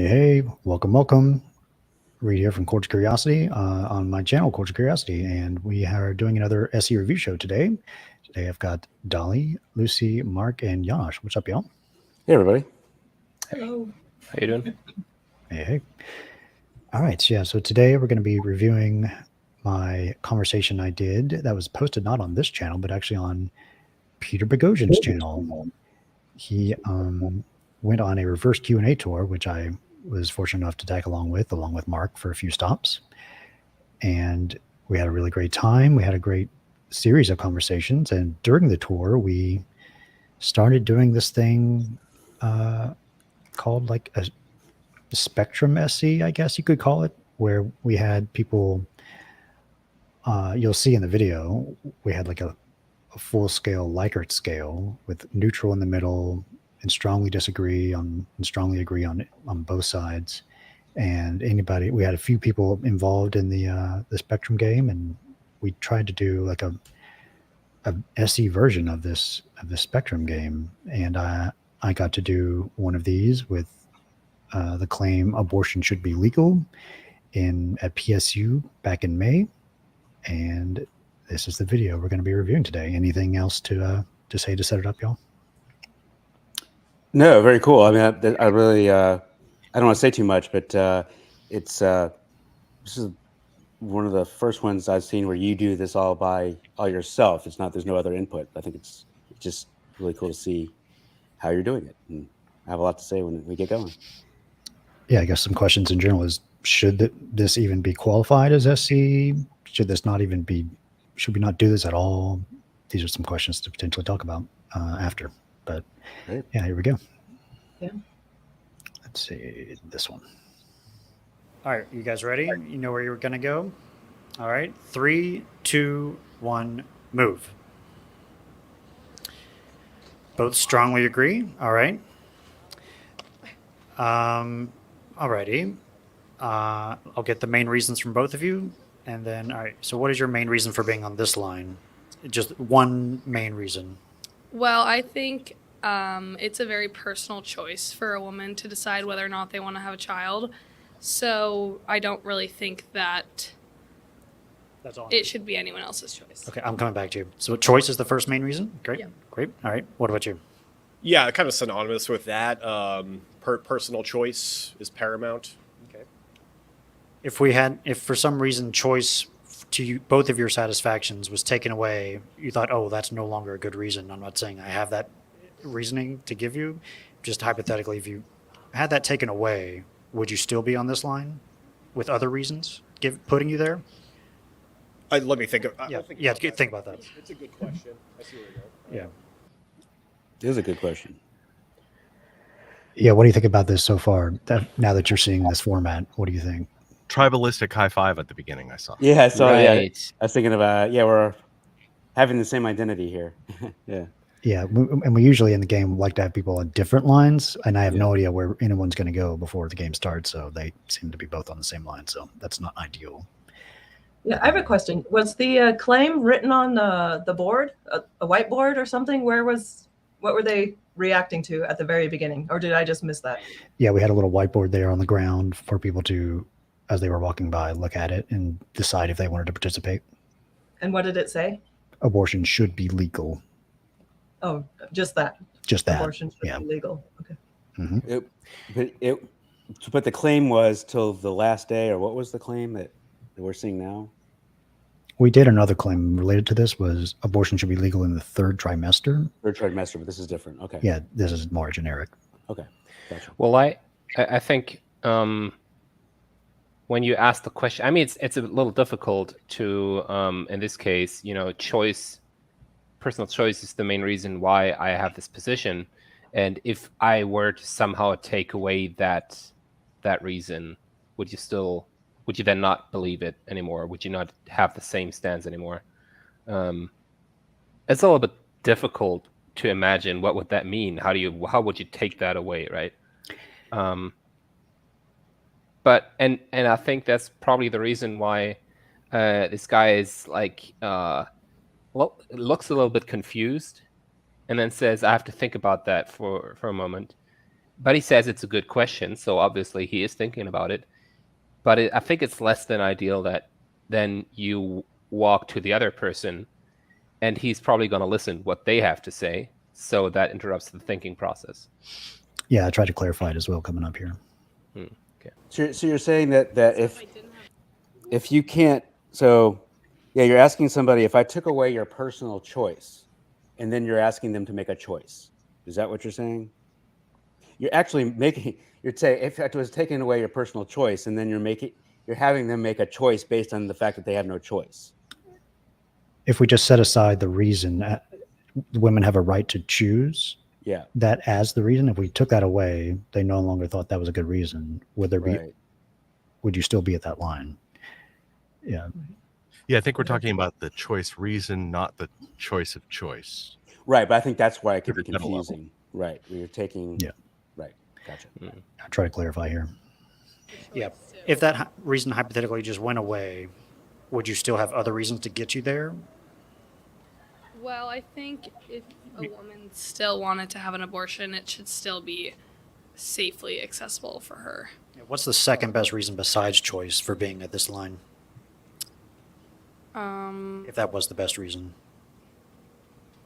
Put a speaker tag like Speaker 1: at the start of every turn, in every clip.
Speaker 1: Hey, welcome. Reed here from Chords of Curiosity on my channel, Chords of Curiosity, and we are doing another SE review show today. Today I've got Dali, Lucy, Mark, and Janosch. What's up, y'all?
Speaker 2: Hey, everybody.
Speaker 3: Hello.
Speaker 4: How you doing?
Speaker 1: Hey. All right, so today we're going to be reviewing my conversation I did that was posted not on this channel, but actually on Peter Boghossian's channel. He went on a reverse Q&A tour, which I was fortunate enough to tag along with Mark for a few stops. And we had a really great time. We had a great series of conversations. And during the tour, we started doing this thing called like a spectrum SE, I guess you could call it, where we had people, you'll see in the video, we had like a full-scale Likert scale with neutral in the middle and strongly disagree on and strongly agree on both sides. And we had a few people involved in the spectrum game, and we tried to do like a SE version of this spectrum game. And I got to do one of these with the claim abortion should be legal at PSU back in May. And this is the video we're going to be reviewing today. Anything else to say to set it up, y'all?
Speaker 2: No, very cool. I mean, I really, I don't want to say too much, but this is one of the first ones I've seen where you do this all by yourself. There's no other input. I think it's just really cool to see how you're doing it. And I have a lot to say when we get going.
Speaker 1: Yeah, I guess some questions in general is, should this even be qualified as SC? Should we not do this at all? These are some questions to potentially talk about after. But
Speaker 2: Great.
Speaker 1: Yeah, here we go.
Speaker 3: Yeah.
Speaker 1: Let's see this one.
Speaker 5: All right, you guys ready? You know where you're going to go? All right, 3, 2, 1, move. Both strongly agree. All right. Alrighty. I'll get the main reasons from both of you. And then, all right, so what is your main reason for being on this line? Just one main reason.
Speaker 3: Well, I think it's a very personal choice for a woman to decide whether or not they want to have a child. So I don't really think that
Speaker 5: That's all.
Speaker 3: it should be anyone else's choice.
Speaker 5: Okay, I'm coming back to you. So choice is the first main reason? Great.
Speaker 3: Yeah.
Speaker 5: Great. All right, what about you?
Speaker 6: Yeah, kind of synonymous with that. Personal choice is paramount.
Speaker 5: Okay. If for some reason choice to you, both of your satisfactions was taken away, you thought, oh, that's no longer a good reason. I'm not saying I have that reasoning to give you. Just hypothetically, if you had that taken away, would you still be on this line with other reasons putting you there?
Speaker 6: Let me think.
Speaker 5: Think about that.
Speaker 6: It's a good question. I see where you're going.
Speaker 5: Yeah.
Speaker 2: It is a good question.
Speaker 1: Yeah, what do you think about this so far? Now that you're seeing this format, what do you think?
Speaker 4: Tribalistic high five at the beginning, I saw.
Speaker 2: Yeah, I saw.
Speaker 4: Right.
Speaker 2: Yeah, I was thinking about. Yeah, we're having the same identity here. Yeah.
Speaker 1: Yeah, and we usually in the game like to have people on different lines, and I have no idea where anyone's going to go before the game starts, so they seem to be both on the same line, so that's not ideal.
Speaker 7: Yeah, I have a question. Was the claim written on the board, a whiteboard or something? What were they reacting to at the very beginning, or did I just miss that?
Speaker 1: Yeah, we had a little whiteboard there on the ground for people to, as they were walking by, look at it and decide if they wanted to participate.
Speaker 7: And what did it say? Abortion
Speaker 1: Should be legal.
Speaker 7: Oh, just that.
Speaker 1: Just that.
Speaker 7: Abortion should be legal. Okay.
Speaker 1: Mm-hmm.
Speaker 2: But the claim was till the last day, or what was the claim that we're seeing now?
Speaker 1: We did another claim related to this, was abortion should be legal in the third trimester.
Speaker 2: Third trimester, but this is different. Okay.
Speaker 1: Yeah, this is more generic.
Speaker 2: Okay. Gotcha.
Speaker 4: Well, I think when you ask the question, I mean, it's a little difficult to, in this case, personal choice is the main reason why I have this position. And if I were to somehow take away that reason, would you then not believe it anymore? Would you not have the same stance anymore? It's a little bit difficult to imagine what would that mean. How would you take that away, right? But I think that's probably the reason why this guy is like looks a little bit confused, and then says, "I have to think about that for a moment," but he says it's a good question, so obviously he is thinking about it. But I think it's less than ideal that then you walk to the other person, and he's probably going to listen what they have to say, so that interrupts the thinking process.
Speaker 1: Yeah, I tried to clarify it as well coming up here.
Speaker 2: So you're saying that if you can't, so yeah, you're asking somebody, if I took away your personal choice, and then you're asking them to make a choice. Is that what you're saying? You're actually you're saying if it was taking away your personal choice, and then you're having them make a choice based on the fact that they have no choice.
Speaker 1: If we just set aside the reason, women have a right to choose.
Speaker 2: Yeah.
Speaker 1: That as the reason, if we took that away, they no longer thought that was a good reason. Would you still be at that line? Yeah.
Speaker 8: Yeah, I think we're talking about the choice reason, not the choice of choice.
Speaker 2: Right, but I think that's why it could be
Speaker 8: Different level.
Speaker 2: confusing. Right, you're taking.
Speaker 1: Yeah.
Speaker 2: Right, gotcha.
Speaker 1: I'll try to clarify here.
Speaker 5: Yeah. If that reason hypothetically just went away, would you still have other reasons to get you there?
Speaker 3: Well, I think if a woman still wanted to have an abortion, it should still be safely accessible for her.
Speaker 5: What's the second best reason besides choice for being at this line? If that was the best reason.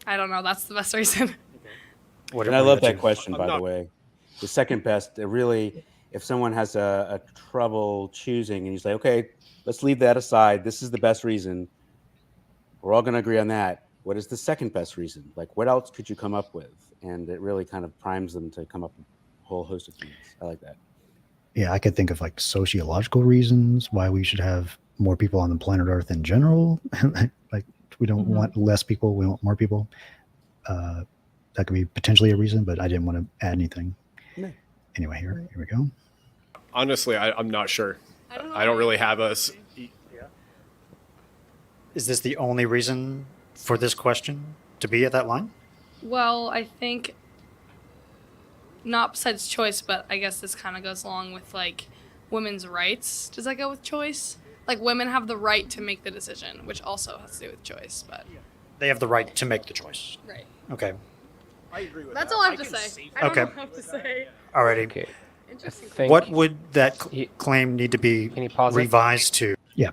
Speaker 3: I don't know. That's the best reason.
Speaker 5: What
Speaker 2: And I
Speaker 5: what
Speaker 2: love
Speaker 5: about
Speaker 2: that
Speaker 5: you?
Speaker 2: question, by the
Speaker 6: not-
Speaker 2: way. The second best, if someone has a trouble choosing and you say, okay, let's leave that aside. This is the best reason. We're all going to agree on that. What is the second best reason? Like, what else could you come up with? And it really kind of primes them to come up with a whole host of things. I like that.
Speaker 1: Yeah, I could think of like sociological reasons why we should have more people on the planet Earth in general. Like we don't want less people, we want more people. That could be potentially a reason, but I didn't want to add anything.
Speaker 2: No.
Speaker 1: Anyway, here we go.
Speaker 6: Honestly, I'm not sure.
Speaker 3: I don't know.
Speaker 6: I don't really have a.
Speaker 5: Is this the only reason for this question to be at that line?
Speaker 3: Well, I think not besides choice, but I guess this kind of goes along with like women's rights. Does that go with choice? Like women have the right to make the decision, which also has to do with choice, but
Speaker 5: They have the right to make the choice.
Speaker 3: right.
Speaker 5: Okay.
Speaker 6: I agree with
Speaker 3: That's all I have to say. I don't
Speaker 5: Okay.
Speaker 3: know what I have to say.
Speaker 5: Alrighty.
Speaker 4: Okay.
Speaker 3: Interesting.
Speaker 4: Think-
Speaker 5: What would that
Speaker 4: Ye-
Speaker 5: claim need to be
Speaker 4: Can you pause it?
Speaker 5: revised to?
Speaker 1: Yeah.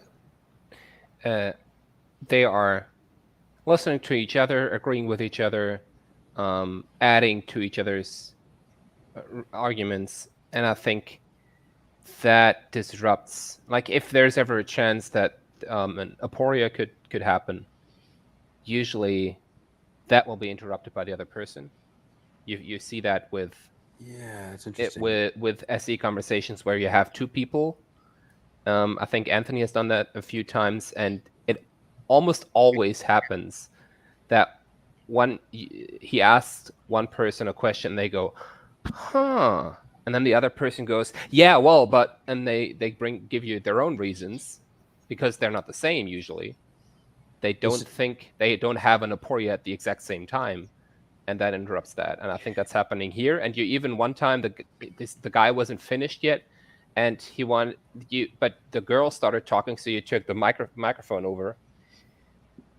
Speaker 4: They are listening to each other, agreeing with each other, adding to each other's arguments, and I think that disrupts. Like, if there's ever a chance that an aporia could happen, usually that will be interrupted by the other person. You see that with
Speaker 2: Yeah, it's interesting.
Speaker 4: with SE conversations where you have two people. I think Anthony has done that a few times, and it almost always happens that he asks one person a question, and they go, "Huh," and then the other person goes, "Yeah, well, but," and they give you their own reasons because they're not the same usually. They don't have an aporia at the exact same time, and that interrupts that. And I think that's happening here. And you even one time the guy wasn't finished yet, and he wanted you, but the girl started talking, so you took the microphone over.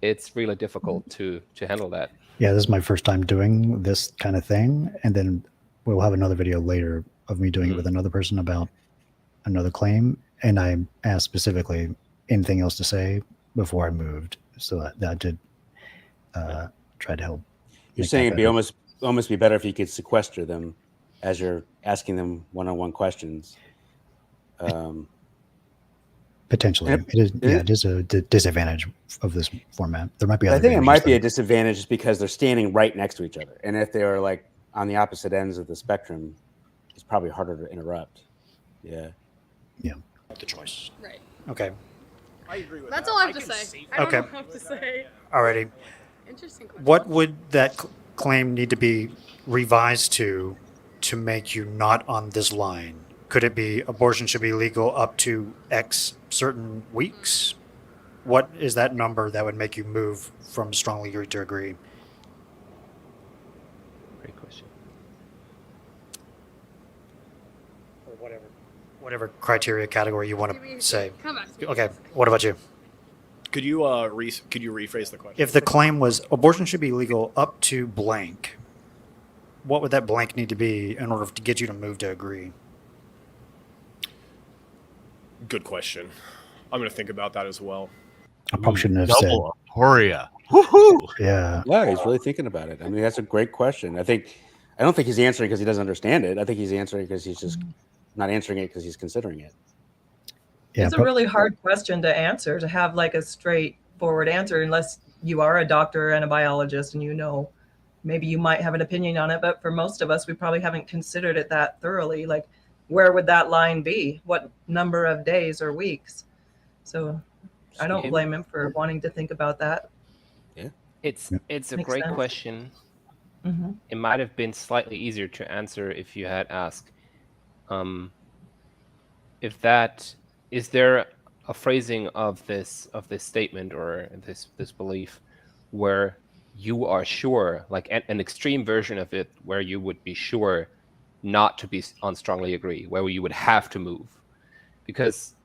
Speaker 4: It's really difficult to handle that.
Speaker 1: Yeah, this is my first time doing this kind of thing. And then we'll have another video later of me doing it with another person about another claim. And I asked specifically anything else to say before I moved. So that did try to help.
Speaker 2: You're
Speaker 1: make
Speaker 2: saying
Speaker 1: that
Speaker 2: it'd be
Speaker 1: better.
Speaker 2: almost be better if you could sequester them as you're asking them one-on-one questions.
Speaker 1: Potentially.
Speaker 2: Yep.
Speaker 1: It is a disadvantage of this format. There might be other
Speaker 2: I think it might be a
Speaker 1: advantages,
Speaker 2: disadvantage just because they're standing right next to each other, and if they are like on the opposite ends of the spectrum, it's probably harder to interrupt. Yeah.
Speaker 5: The choice.
Speaker 3: Right.
Speaker 5: Okay.
Speaker 6: I agree with
Speaker 3: That's
Speaker 6: that.
Speaker 3: all I have to say. I don't
Speaker 5: Okay.
Speaker 3: know what I have to say.
Speaker 5: Alrighty.
Speaker 3: Interesting question.
Speaker 5: What would that claim need to be revised to make you not on this line? Could it be abortion should be legal up to X certain weeks? What is that number that would make you move from strongly agree to agree?
Speaker 4: Great question.
Speaker 5: Or whatever criteria category you want
Speaker 3: Give me-
Speaker 5: to say.
Speaker 3: Come back to me.
Speaker 5: Okay. What about you?
Speaker 6: Could you rephrase the question?
Speaker 5: If the claim was abortion should be legal up to blank, what would that blank need to be in order to get you to move to agree?
Speaker 6: Good question. I'm going to think about that as well.
Speaker 1: I probably shouldn't have said.
Speaker 8: Double Aporia. Woohoo!
Speaker 1: Yeah.
Speaker 2: Yeah, he's really thinking about it. I mean, that's a great question. I don't think he's answering because he doesn't understand it. I think he's answering because he's just not answering it because he's considering it.
Speaker 1: Yeah.
Speaker 7: It's a really hard question to answer, to have like a straightforward answer, unless you are a doctor and a biologist and you know, maybe you might have an opinion on it. But for most of us, we probably haven't considered it that thoroughly. Like, where would that line be? What number of days or weeks? So I don't blame him for wanting to think about that.
Speaker 4: It's a
Speaker 7: Makes
Speaker 4: great
Speaker 7: sense.
Speaker 4: question.
Speaker 7: Mm-hmm.
Speaker 4: It might have been slightly easier to answer if you had asked, is there a phrasing of this statement or this belief where you are sure, like an extreme version of it, where you would be sure not to be on strongly agree, where you would have to move, because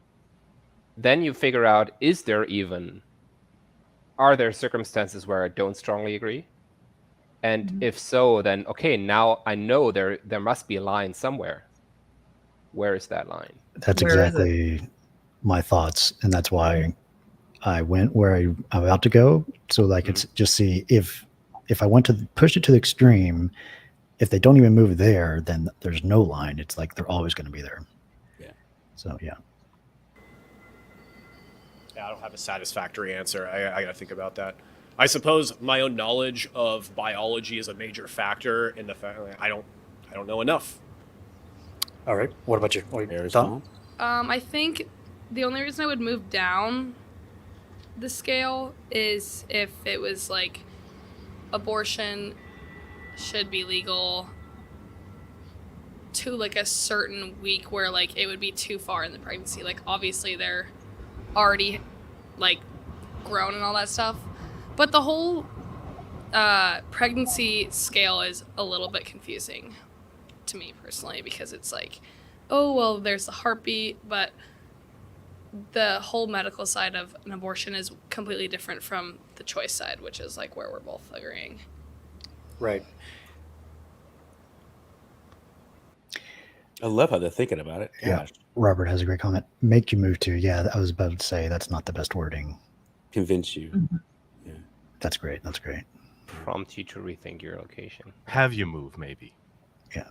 Speaker 4: then you figure out, are there circumstances where I don't strongly agree? And if so, then okay, now I know there must be a line somewhere. Where is that line?
Speaker 1: That's
Speaker 7: Where is
Speaker 1: exactly my thoughts, and that's why I went where I'm about to go, so that I could just see if I want to push it to the extreme, if they don't even move there, then there's no line. It's like they're always going to be there.
Speaker 2: Yeah.
Speaker 1: So yeah.
Speaker 6: Yeah, I don't have a satisfactory answer. I got to think about that. I suppose my own knowledge of biology is a major factor in the fact that I don't know enough.
Speaker 5: All right. What about you?
Speaker 2: Very
Speaker 5: Tom?
Speaker 2: small.
Speaker 3: I think the only reason I would move down the scale is if it was like abortion should be legal to like a certain week where like it would be too far in the pregnancy. Like obviously they're already like grown and all that stuff, but the whole pregnancy scale is a little bit confusing to me personally, because it's like, oh well, there's the heartbeat, but the whole medical side of an abortion is completely different from the choice side, which is like where we're both agreeing.
Speaker 5: Right.
Speaker 2: I love how they're thinking about it.
Speaker 1: Yeah.
Speaker 2: Gosh.
Speaker 1: Robert has a great comment. Make you move to. Yeah, I was about to say that's not the best wording.
Speaker 2: Convince you. Yeah.
Speaker 1: That's great. That's great.
Speaker 4: Prompt you to rethink your location.
Speaker 8: Have you move, maybe?
Speaker 1: Yeah.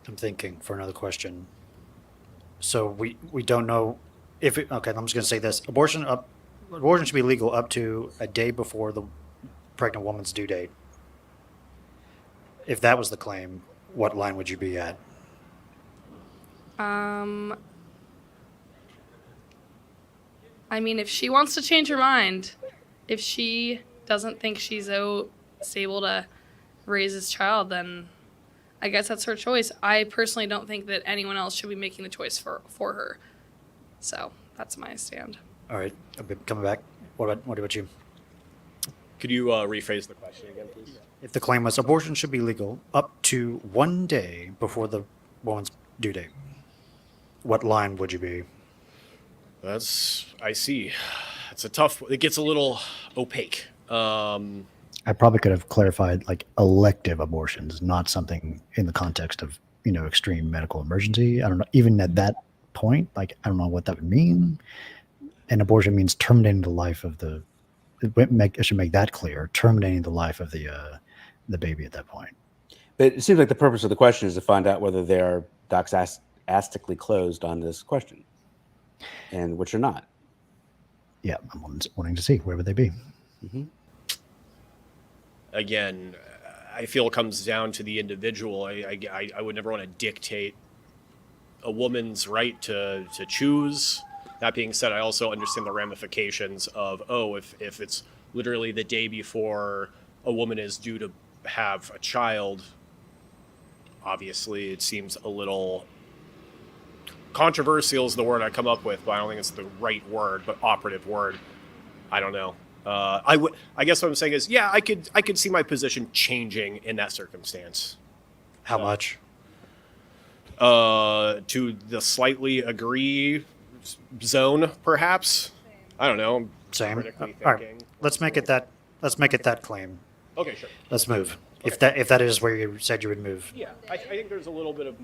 Speaker 5: I'm thinking for another question. So we don't know if it, okay, I'm just going to say this. Abortion should be legal up to a day before the pregnant woman's due date. If that was the claim, what line would you be at?
Speaker 3: I mean, if she wants to change her mind, if she doesn't think she's able to raise this child, then I guess that's her choice. I personally don't think that anyone else should be making the choice for her. So that's my stand.
Speaker 5: All right, coming back. What about you?
Speaker 6: Could you rephrase the question again, please?
Speaker 5: If the claim was abortion should be legal up to 1 day before the woman's due date, what line would you be?
Speaker 6: I see. It's a tough, it gets a little opaque.
Speaker 1: I probably could have clarified like elective abortions, not something in the context of, extreme medical emergency. I don't know. Even at that point, like, I don't know what that would mean. An abortion means terminating the life of I should make that clear, terminating the life of the baby at that point.
Speaker 2: But it seems like the purpose of the question is to find out whether they are doxastically closed on this question, and which are not.
Speaker 1: Yeah, I'm wanting to see where would they be.
Speaker 2: Mm-hmm.
Speaker 6: Again, I feel it comes down to the individual. I would never want to dictate a woman's right to choose. That being said, I also understand the ramifications of, if it's literally the day before a woman is due to have a child, obviously it seems a little controversial is the word I come up with, but I don't think it's the right word, but operative word. I don't know. I guess what I'm saying is, yeah, I could see my position changing in that circumstance.
Speaker 5: How much?
Speaker 6: To the slightly agree zone, perhaps. I don't know. I'm
Speaker 5: Same.
Speaker 6: critically
Speaker 5: All right.
Speaker 6: thinking.
Speaker 5: Let's make it that claim.
Speaker 6: Okay, sure.
Speaker 5: Let's move. If that is where you said you would move.
Speaker 6: Yeah, I think there's a little bit of,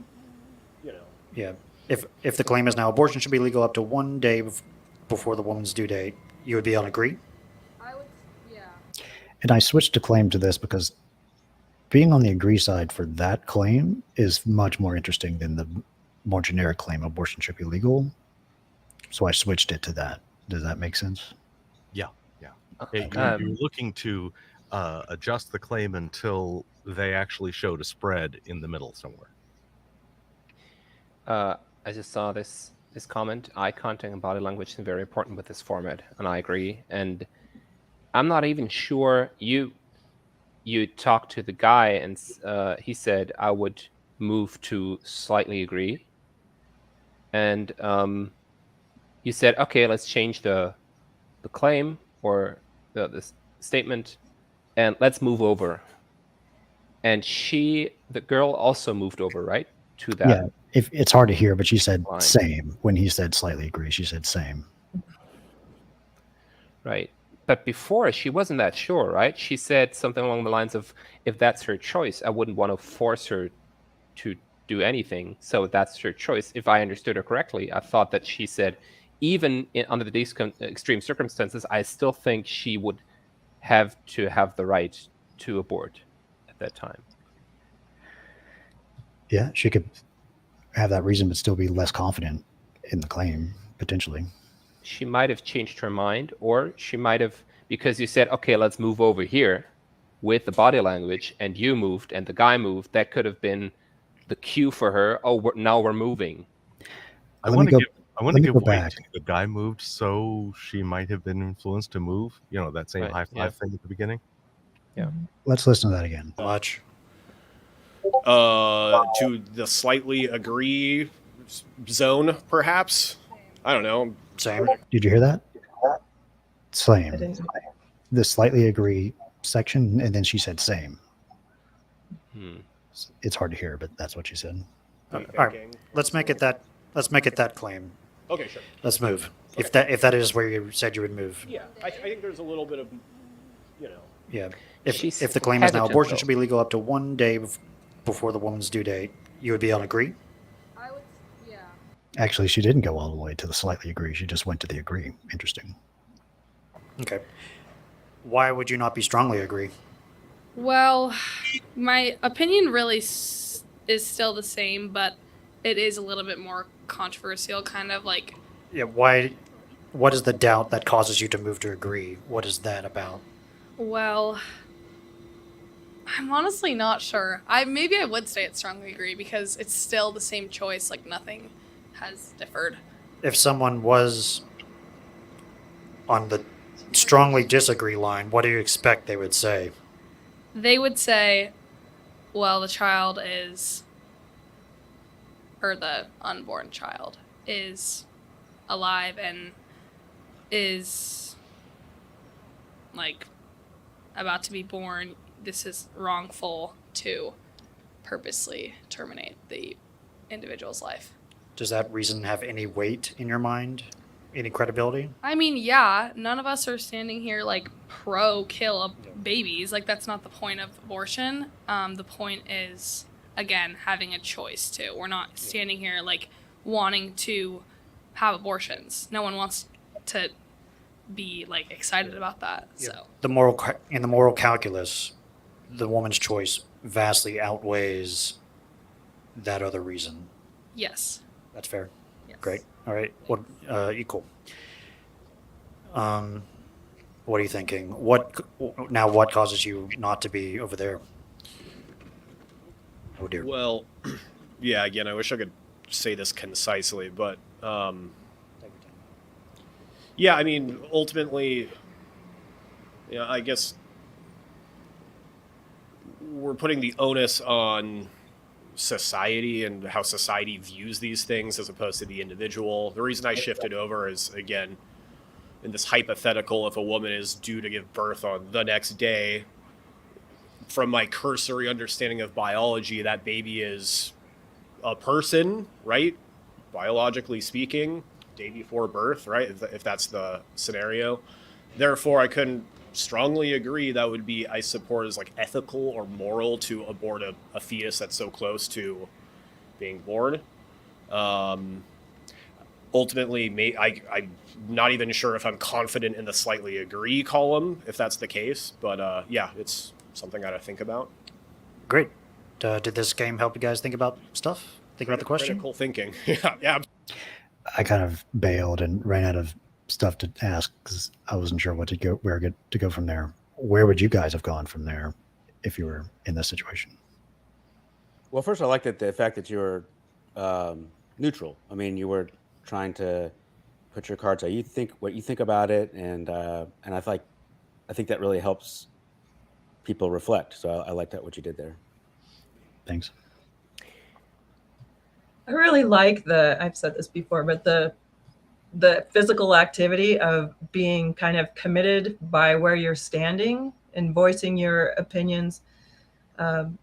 Speaker 5: Yeah. If the claim is now abortion should be legal up to 1 day before the woman's due date, you would be on agree?
Speaker 3: I would, yeah.
Speaker 1: And I switched to claim to this because being on the agree side for that claim is much more interesting than the more generic claim abortion should be legal. So I switched it to that. Does that make sense?
Speaker 8: Yeah. You're looking to adjust the claim until they actually showed a spread in the middle somewhere.
Speaker 4: I just saw this comment. Eye contact and body language is very important with this format, and I agree. And I'm not even sure you talked to the guy, and he said I would move to slightly agree. And you said, okay, let's change the claim or the statement, and let's move over. And the girl also moved over, right, to that.
Speaker 1: Yeah. If it's hard to hear, but she said
Speaker 4: line.
Speaker 1: same when he said slightly agree. She said same.
Speaker 4: Right. But before, she wasn't that sure, right? She said something along the lines of, if that's her choice, I wouldn't want to force her to do anything. So that's her choice. If I understood her correctly, I thought that she said, even under these extreme circumstances, I still think she would have to have the right to abort at that time.
Speaker 1: Yeah, she could have that reason, but still be less confident in the claim, potentially.
Speaker 4: She might have changed her mind, or she might have, because you said, okay, let's move over here with the body language, and you moved and the guy moved, that could have been the cue for her. Oh, now we're moving.
Speaker 8: I want to give weight
Speaker 1: back.
Speaker 8: to the guy moved, so she might have been influenced to move. That same high five thing at the beginning.
Speaker 4: Yeah.
Speaker 1: Let's listen to that again.
Speaker 5: Much.
Speaker 6: to the slightly agree zone, perhaps. I don't know.
Speaker 5: Same.
Speaker 1: Did you hear that?
Speaker 7: I
Speaker 1: Same.
Speaker 7: didn't-
Speaker 1: The slightly agree section, and then she said same.
Speaker 4: Hmm.
Speaker 1: It's hard to hear, but that's what she said.
Speaker 5: All right. Let's make it that claim.
Speaker 6: Okay, sure.
Speaker 5: Let's move.
Speaker 6: Okay.
Speaker 5: If that is where you said you would move.
Speaker 6: Yeah, I think there's a little bit of,
Speaker 5: Yeah.
Speaker 4: She's
Speaker 5: If the claim is now
Speaker 4: hesitant,
Speaker 5: abortion
Speaker 4: though.
Speaker 5: should be legal up to 1 day before the woman's due date, you would be on agree?
Speaker 3: I would, yeah.
Speaker 1: Actually, she didn't go all the way to the slightly agree. She just went to the agree. Interesting.
Speaker 5: Okay. Why would you not be strongly agree?
Speaker 3: Well, my opinion really is still the same, but it is a little bit more controversial, kind of like.
Speaker 5: Yeah. Why? What is the doubt that causes you to move to agree? What is that about?
Speaker 3: Well, I'm honestly not sure. Maybe I would say it strongly agree because it's still the same choice. Like nothing has differed.
Speaker 5: If someone was on the strongly disagree line, what do you expect they would say?
Speaker 3: They would say, "Well, the child is, or the unborn child is alive and is like about to be born. This is wrongful to purposely terminate the individual's life."
Speaker 5: Does that reason have any weight in your mind? Any credibility?
Speaker 3: I mean, yeah, none of us are standing here like pro-kill babies. Like, that's not the point of abortion. The point is, again, having a choice too. We're not standing here like wanting to have abortions. No one wants to be like excited about that. So
Speaker 5: In the moral calculus, the woman's choice vastly outweighs that other reason.
Speaker 3: yes.
Speaker 5: That's fair.
Speaker 3: Yes.
Speaker 5: Great. All right. What equal? What are you thinking? What causes you not to be over there? Oh dear.
Speaker 6: Well, yeah, again, I wish I could say this concisely, but yeah, I mean, ultimately, I guess we're putting the onus on society and how society views these things as opposed to the individual. The reason I shifted over is, again, in this hypothetical, if a woman is due to give birth on the next day, from my cursory understanding of biology, that baby is a person, right? Biologically speaking, day before birth, right? If that's the scenario. Therefore, I couldn't strongly agree that would be, I support, as like ethical or moral to abort a fetus that's so close to being born. Ultimately, I'm not even sure if I'm confident in the slightly agree column, if that's the case. But yeah, it's something I gotta think about.
Speaker 5: Great. Did this game help you guys think about stuff? Think about the question?
Speaker 6: Critical thinking. Yeah.
Speaker 1: I kind of bailed and ran out of stuff to ask because I wasn't sure where to go from there. Where would you guys have gone from there if you were in this situation?
Speaker 2: Well, first, I liked the fact that you were neutral. I mean, you were trying to put your cards out. You think what you think about it, and I think that really helps people reflect. So I like that what you did there.
Speaker 1: Thanks.
Speaker 7: I really like I've said this before, but the physical activity of being kind of committed by where you're standing and voicing your opinions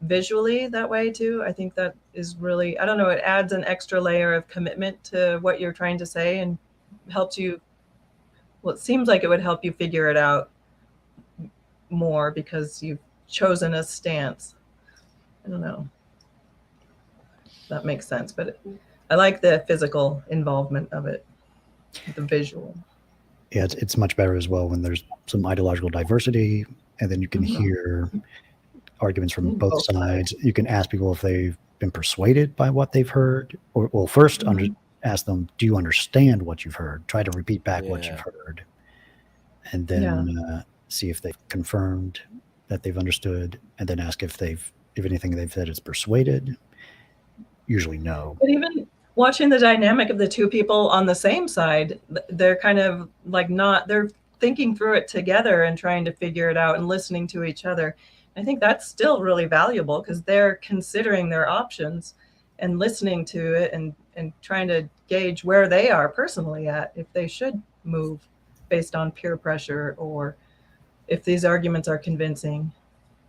Speaker 7: visually that way too. I think that is really, I don't know, it adds an extra layer of commitment to what you're trying to say and helps you, well, it seems like it would help you figure it out more because you've chosen a stance. I don't know. That makes sense, but I like the physical involvement of it, the visual.
Speaker 1: Yeah, it's much better as well when there's some ideological diversity, and then you can hear arguments from both sides. You can ask people if they've been persuaded by what they've heard, or well, first ask them, do you understand what you've heard? Try to repeat back what you've heard, and then see if they've confirmed that they've understood, and then ask if anything they've said is persuaded. Usually no.
Speaker 7: But even watching the dynamic of the two people on the same side, they're kind of like they're thinking through it together and trying to figure it out and listening to each other. I think that's still really valuable because they're considering their options and listening to it and trying to gauge where they are personally at, if they should move based on peer pressure or if these arguments are convincing.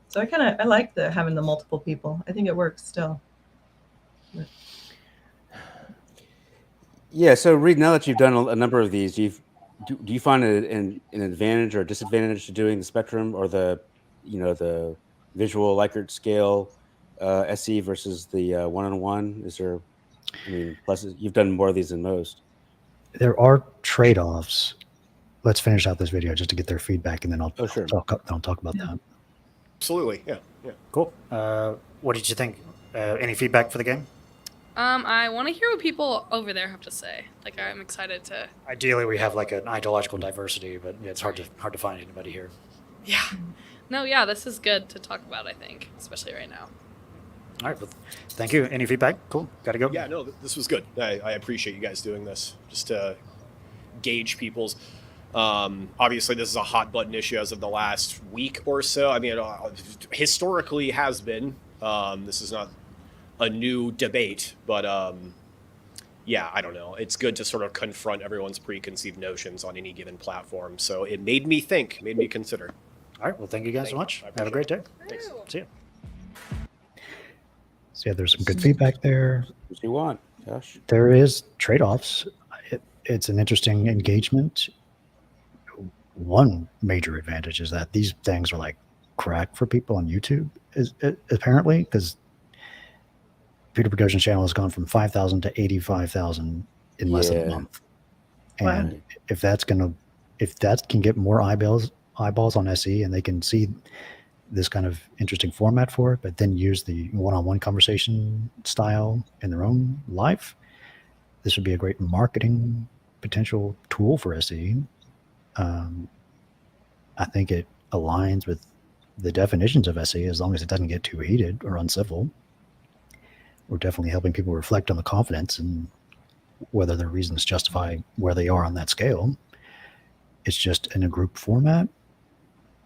Speaker 7: So I like having the multiple people. I think it works still.
Speaker 2: Yeah. So, Reed, now that you've done a number of these, do you find an advantage or disadvantage to doing the spectrum or the visual Likert scale SE versus the one-on-one? Is there? I mean, pluses. You've done more of these than most.
Speaker 1: There are trade-offs. Let's finish out this video just to get their feedback, and then I'll talk about that.
Speaker 6: Absolutely. Yeah.
Speaker 5: Cool. What did you think? Any feedback for the game?
Speaker 3: I want to hear what people over there have to say. Like, I'm excited to.
Speaker 5: Ideally, we have like an ideological diversity, but yeah, it's hard to find anybody here.
Speaker 3: Yeah. No, yeah, this is good to talk about, I think, especially right now.
Speaker 5: All right. Well, thank you. Any feedback? Cool. Got to go.
Speaker 6: Yeah, no, this was good. I appreciate you guys doing this just to gauge people's. Obviously, this is a hot button issue as of the last week or so. I mean, historically has been. This is not a new debate, but yeah, I don't know. It's good to sort of confront everyone's preconceived notions on any given platform. So it made me think, made me consider.
Speaker 5: All right. Well, thank you guys so much. Have a great day.
Speaker 6: Thanks.
Speaker 5: See you.
Speaker 1: So yeah, there's some good feedback there.
Speaker 2: What do you want, Josh?
Speaker 1: There is trade-offs. It's an interesting engagement. One major advantage is that these things are like crack for people on YouTube, apparently, because Peter Boghossian's channel has gone from 5,000 to 85,000 in less than a month. And if that can get more eyeballs on SE, and they can see this kind of interesting format for it, but then use the one-on-one conversation style in their own life, this would be a great marketing potential tool for SE. I think it aligns with the definitions of SE as long as it doesn't get too heated or uncivil. We're definitely helping people reflect on the confidence and whether their reasons justify where they are on that scale. It's just in a group format.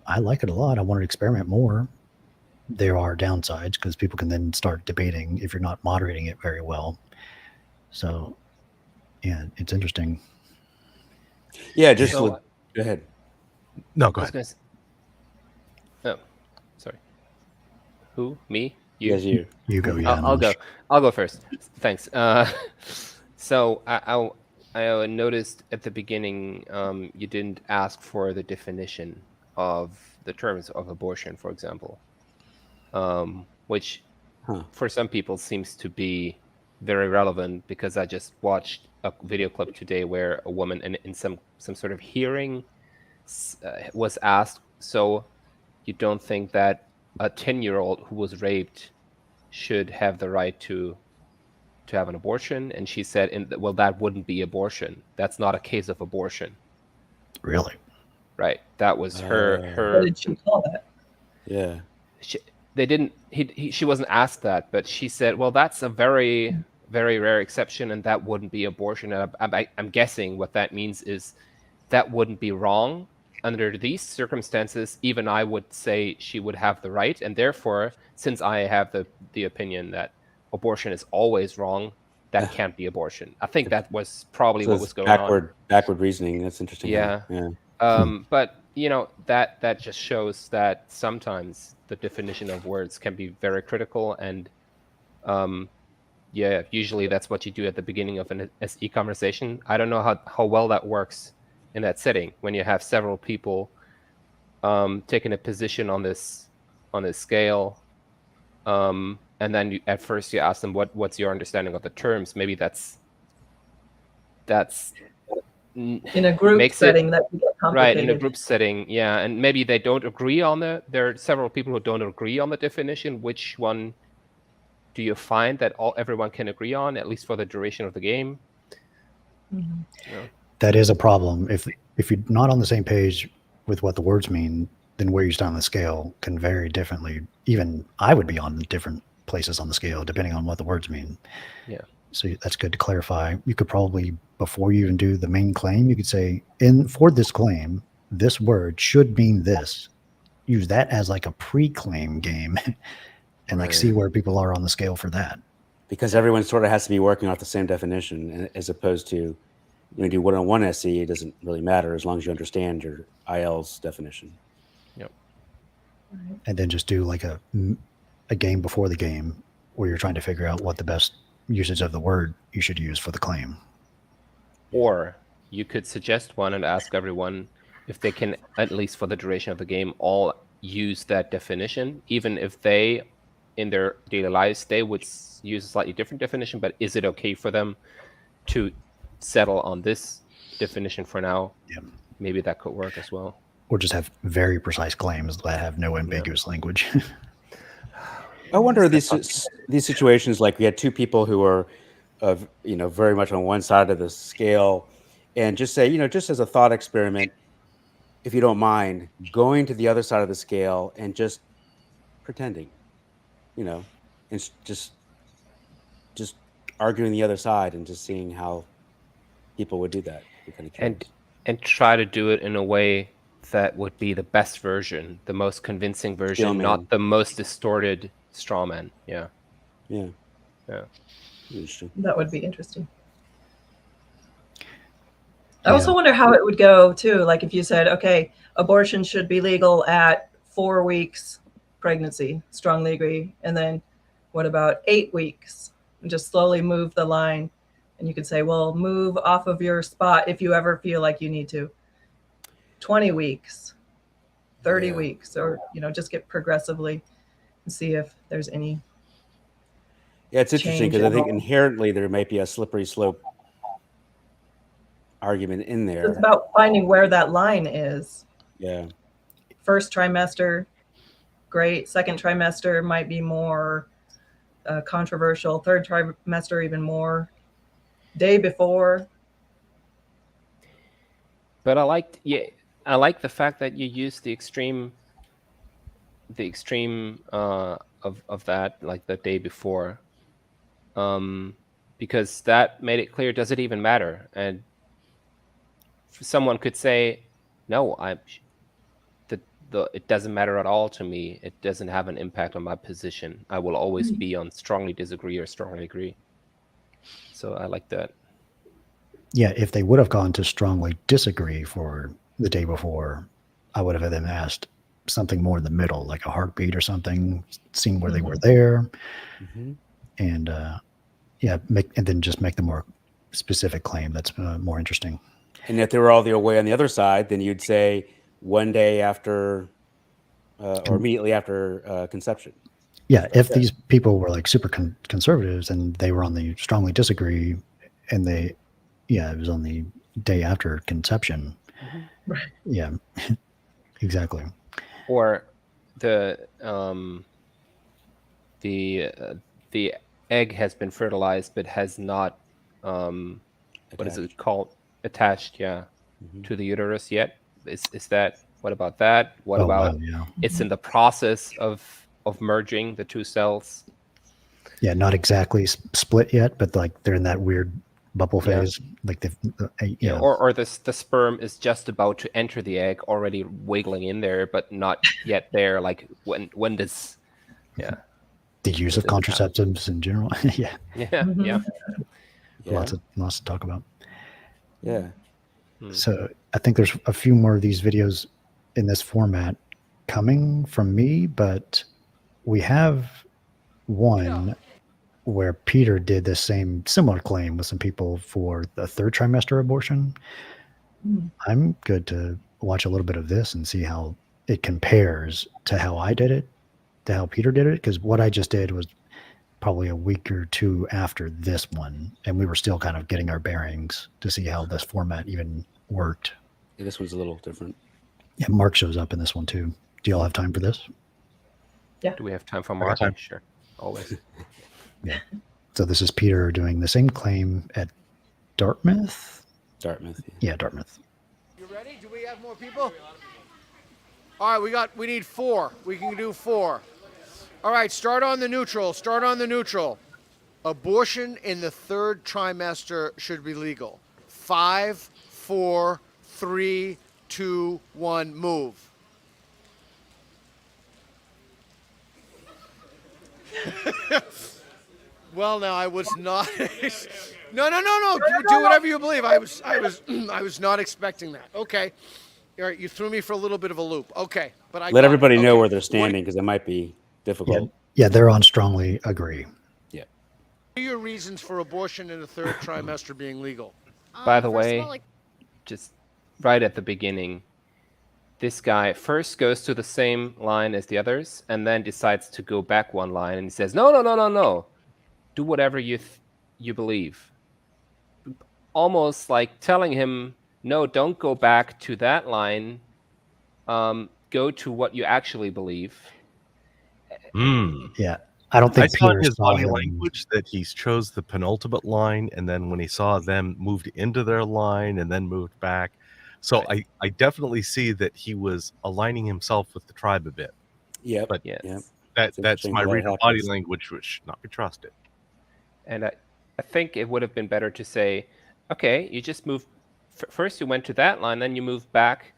Speaker 1: I like it a lot. I want to experiment more. There are downsides because people can then start debating if you're not moderating it very well. So, yeah, it's interesting.
Speaker 2: Yeah, go ahead.
Speaker 8: No, go ahead.
Speaker 4: Oh, sorry. Who? Me?
Speaker 2: You? Yes, you.
Speaker 1: You go.
Speaker 4: Yeah. I'll go first. Thanks. So I noticed at the beginning you didn't ask for the definition of the terms of abortion, for example, which for some people seems to be very relevant, because I just watched a video clip today where a woman in some sort of hearing was asked, so you don't think that a 10-year-old who was raped should have the right to have an abortion? And she said, well, that wouldn't be abortion. That's not a case of abortion.
Speaker 1: Really?
Speaker 4: Right. That was her.
Speaker 7: What did she call that?
Speaker 2: Yeah.
Speaker 4: She wasn't asked that, but she said, well, that's a very, very rare exception, and that wouldn't be abortion. And I'm guessing what that means is that wouldn't be wrong. Under these circumstances, even I would say she would have the right. And therefore, since I have the opinion that abortion is always wrong, that can't be abortion. I think that was probably what was going on.
Speaker 2: Backward reasoning. That's interesting.
Speaker 4: Yeah. But that just shows that sometimes the definition of words can be very critical, and usually that's what you do at the beginning of an SE conversation. I don't know how well that works in that setting when you have several people taking a position on this scale, and then at first you ask them what's your understanding of the terms. Maybe that's
Speaker 7: in a group setting that can get complicated.
Speaker 4: Right, in a group setting, yeah, and maybe they don't agree on there are several people who don't agree on the definition. Which one do you find that everyone can agree on, at least for the duration of the game?
Speaker 7: Mm-hmm.
Speaker 4: Yeah.
Speaker 1: That is a problem. If you're not on the same page with what the words mean, then where you stand on the scale can vary differently. Even I would be on different places on the scale depending on what the words mean.
Speaker 4: Yeah.
Speaker 1: So that's good to clarify. You could probably, before you even do the main claim, you could say, for this claim, this word should mean this. Use that as like a pre-claim game and like see where people are on the scale for that.
Speaker 2: Because everyone sort of has to be working off the same definition, as opposed to when you do one-on-one SE, it doesn't really matter as long as you understand your IL's definition.
Speaker 4: Yep.
Speaker 1: And then just do like a game before the game where you're trying to figure out what the best usage of the word you should use for the claim.
Speaker 4: Or you could suggest one and ask everyone if they can, at least for the duration of the game, all use that definition, even if they, in their daily lives, they would use a slightly different definition, but is it okay for them to settle on this definition for now?
Speaker 1: Yeah.
Speaker 4: Maybe that could work as well.
Speaker 1: Or just have very precise claims that have no ambiguous language.
Speaker 2: I wonder these situations, like we had two people who are, very much on one side of the scale, and just say, just as a thought experiment, if you don't mind, going to the other side of the scale and just pretending, and just arguing the other side and just seeing how people would do that.
Speaker 4: And try to do it in a way that would be the best version, the most convincing version, not the most distorted straw man. Yeah.
Speaker 7: That would be interesting. I also wonder how it would go too. Like if you said, okay, abortion should be legal at 4 weeks pregnancy, strongly agree. And then what about 8 weeks? And just slowly move the line. And you could say, well, move off of your spot if you ever feel like you need to. 20 weeks, 30 weeks, or, just get progressively and see if there's any.
Speaker 2: Yeah, it's interesting because I think inherently there might be a slippery slope argument in there.
Speaker 7: It's about finding where that line is.
Speaker 2: Yeah.
Speaker 7: First trimester, great. Second trimester might be more controversial. Third trimester, even more. Day before.
Speaker 4: But I like the fact that you use the extreme of that, like the day before, because that made it clear, does it even matter? And someone could say, no, it doesn't matter at all to me. It doesn't have an impact on my position. I will always be on strongly disagree or strongly agree. So I like that.
Speaker 1: Yeah, if they would have gone to strongly disagree for the day before, I would have had them asked something more in the middle, like a heartbeat or something, seeing where they were there, and then just make the more specific claim that's more interesting.
Speaker 2: And if they were all the way on the other side, then you'd say, one day after or immediately after conception.
Speaker 1: Yeah, if these people were like super conservatives and they were on the strongly disagree, and it was on the day after conception.
Speaker 7: Right.
Speaker 1: Yeah, exactly.
Speaker 4: Or the egg has been fertilized but has not what is it called, attached to the uterus yet. Is that, what about that? What about
Speaker 1: wow, yeah.
Speaker 4: It's in the process of merging the two cells?
Speaker 1: Yeah, not exactly split yet, but like they're in that weird bubble
Speaker 4: Yeah.
Speaker 1: phase. Like
Speaker 4: Or the sperm is just about to enter the egg, already wiggling in there, but not yet there. Like when does
Speaker 1: the use of contraceptives in general. Yeah,
Speaker 4: yeah.
Speaker 1: lots to talk about.
Speaker 2: Yeah.
Speaker 1: So I think there's a few more of these videos in this format coming from me, but we have one where Peter did the similar claim with some people for the third trimester abortion. I'm good to watch a little bit of this and see how it compares to how I did it, to how Peter did it, because what I just did was probably a week or two after this one, and we were still kind of getting our bearings to see how this format even worked.
Speaker 2: Yeah, this one's a little different.
Speaker 1: Yeah, Mark shows up in this one too. Do y'all have time for this?
Speaker 4: Do we have time for Mark? Sure, always.
Speaker 1: Yeah. So this is Peter doing the same claim at Dartmouth.
Speaker 2: Dartmouth.
Speaker 1: Yeah, Dartmouth.
Speaker 9: You ready? Do we have more people? All right, we need 4. We can do 4. All right, start on the neutral. Abortion in the third trimester should be legal. 5, 4, 3, 2, 1, move. Well, now I was not. No. Do whatever you believe. I was not expecting that. Okay. All right, you threw me for a little bit of a loop. Okay, but I
Speaker 2: let everybody know
Speaker 9: Okay.
Speaker 2: where they're standing, because it might be difficult.
Speaker 1: Yeah, they're on strongly agree.
Speaker 2: Yeah.
Speaker 9: What are your reasons for abortion in the third trimester being legal?
Speaker 4: By the way, just right at the beginning, this guy first goes to the same line as the others and then decides to go back one line, and he says, no. Do whatever you believe. Almost like telling him, no, don't go back to that line. Go to what you actually believe.
Speaker 1: Yeah, I don't
Speaker 8: I
Speaker 1: think
Speaker 8: saw in
Speaker 1: Peter
Speaker 8: his
Speaker 1: saw
Speaker 8: body
Speaker 1: him.
Speaker 8: language that he chose the penultimate line, and then when he saw them moved into their line and then moved back. So I definitely see that he was aligning himself with the tribe a bit.
Speaker 2: Yeah.
Speaker 8: But
Speaker 4: Yes.
Speaker 2: Yeah.
Speaker 8: that's
Speaker 2: interesting
Speaker 8: my
Speaker 2: how that
Speaker 8: read of body
Speaker 2: happens.
Speaker 8: language, which should not be trusted.
Speaker 4: And I think it would have been better to say, okay, you just moved. First you went to that line, then you moved back.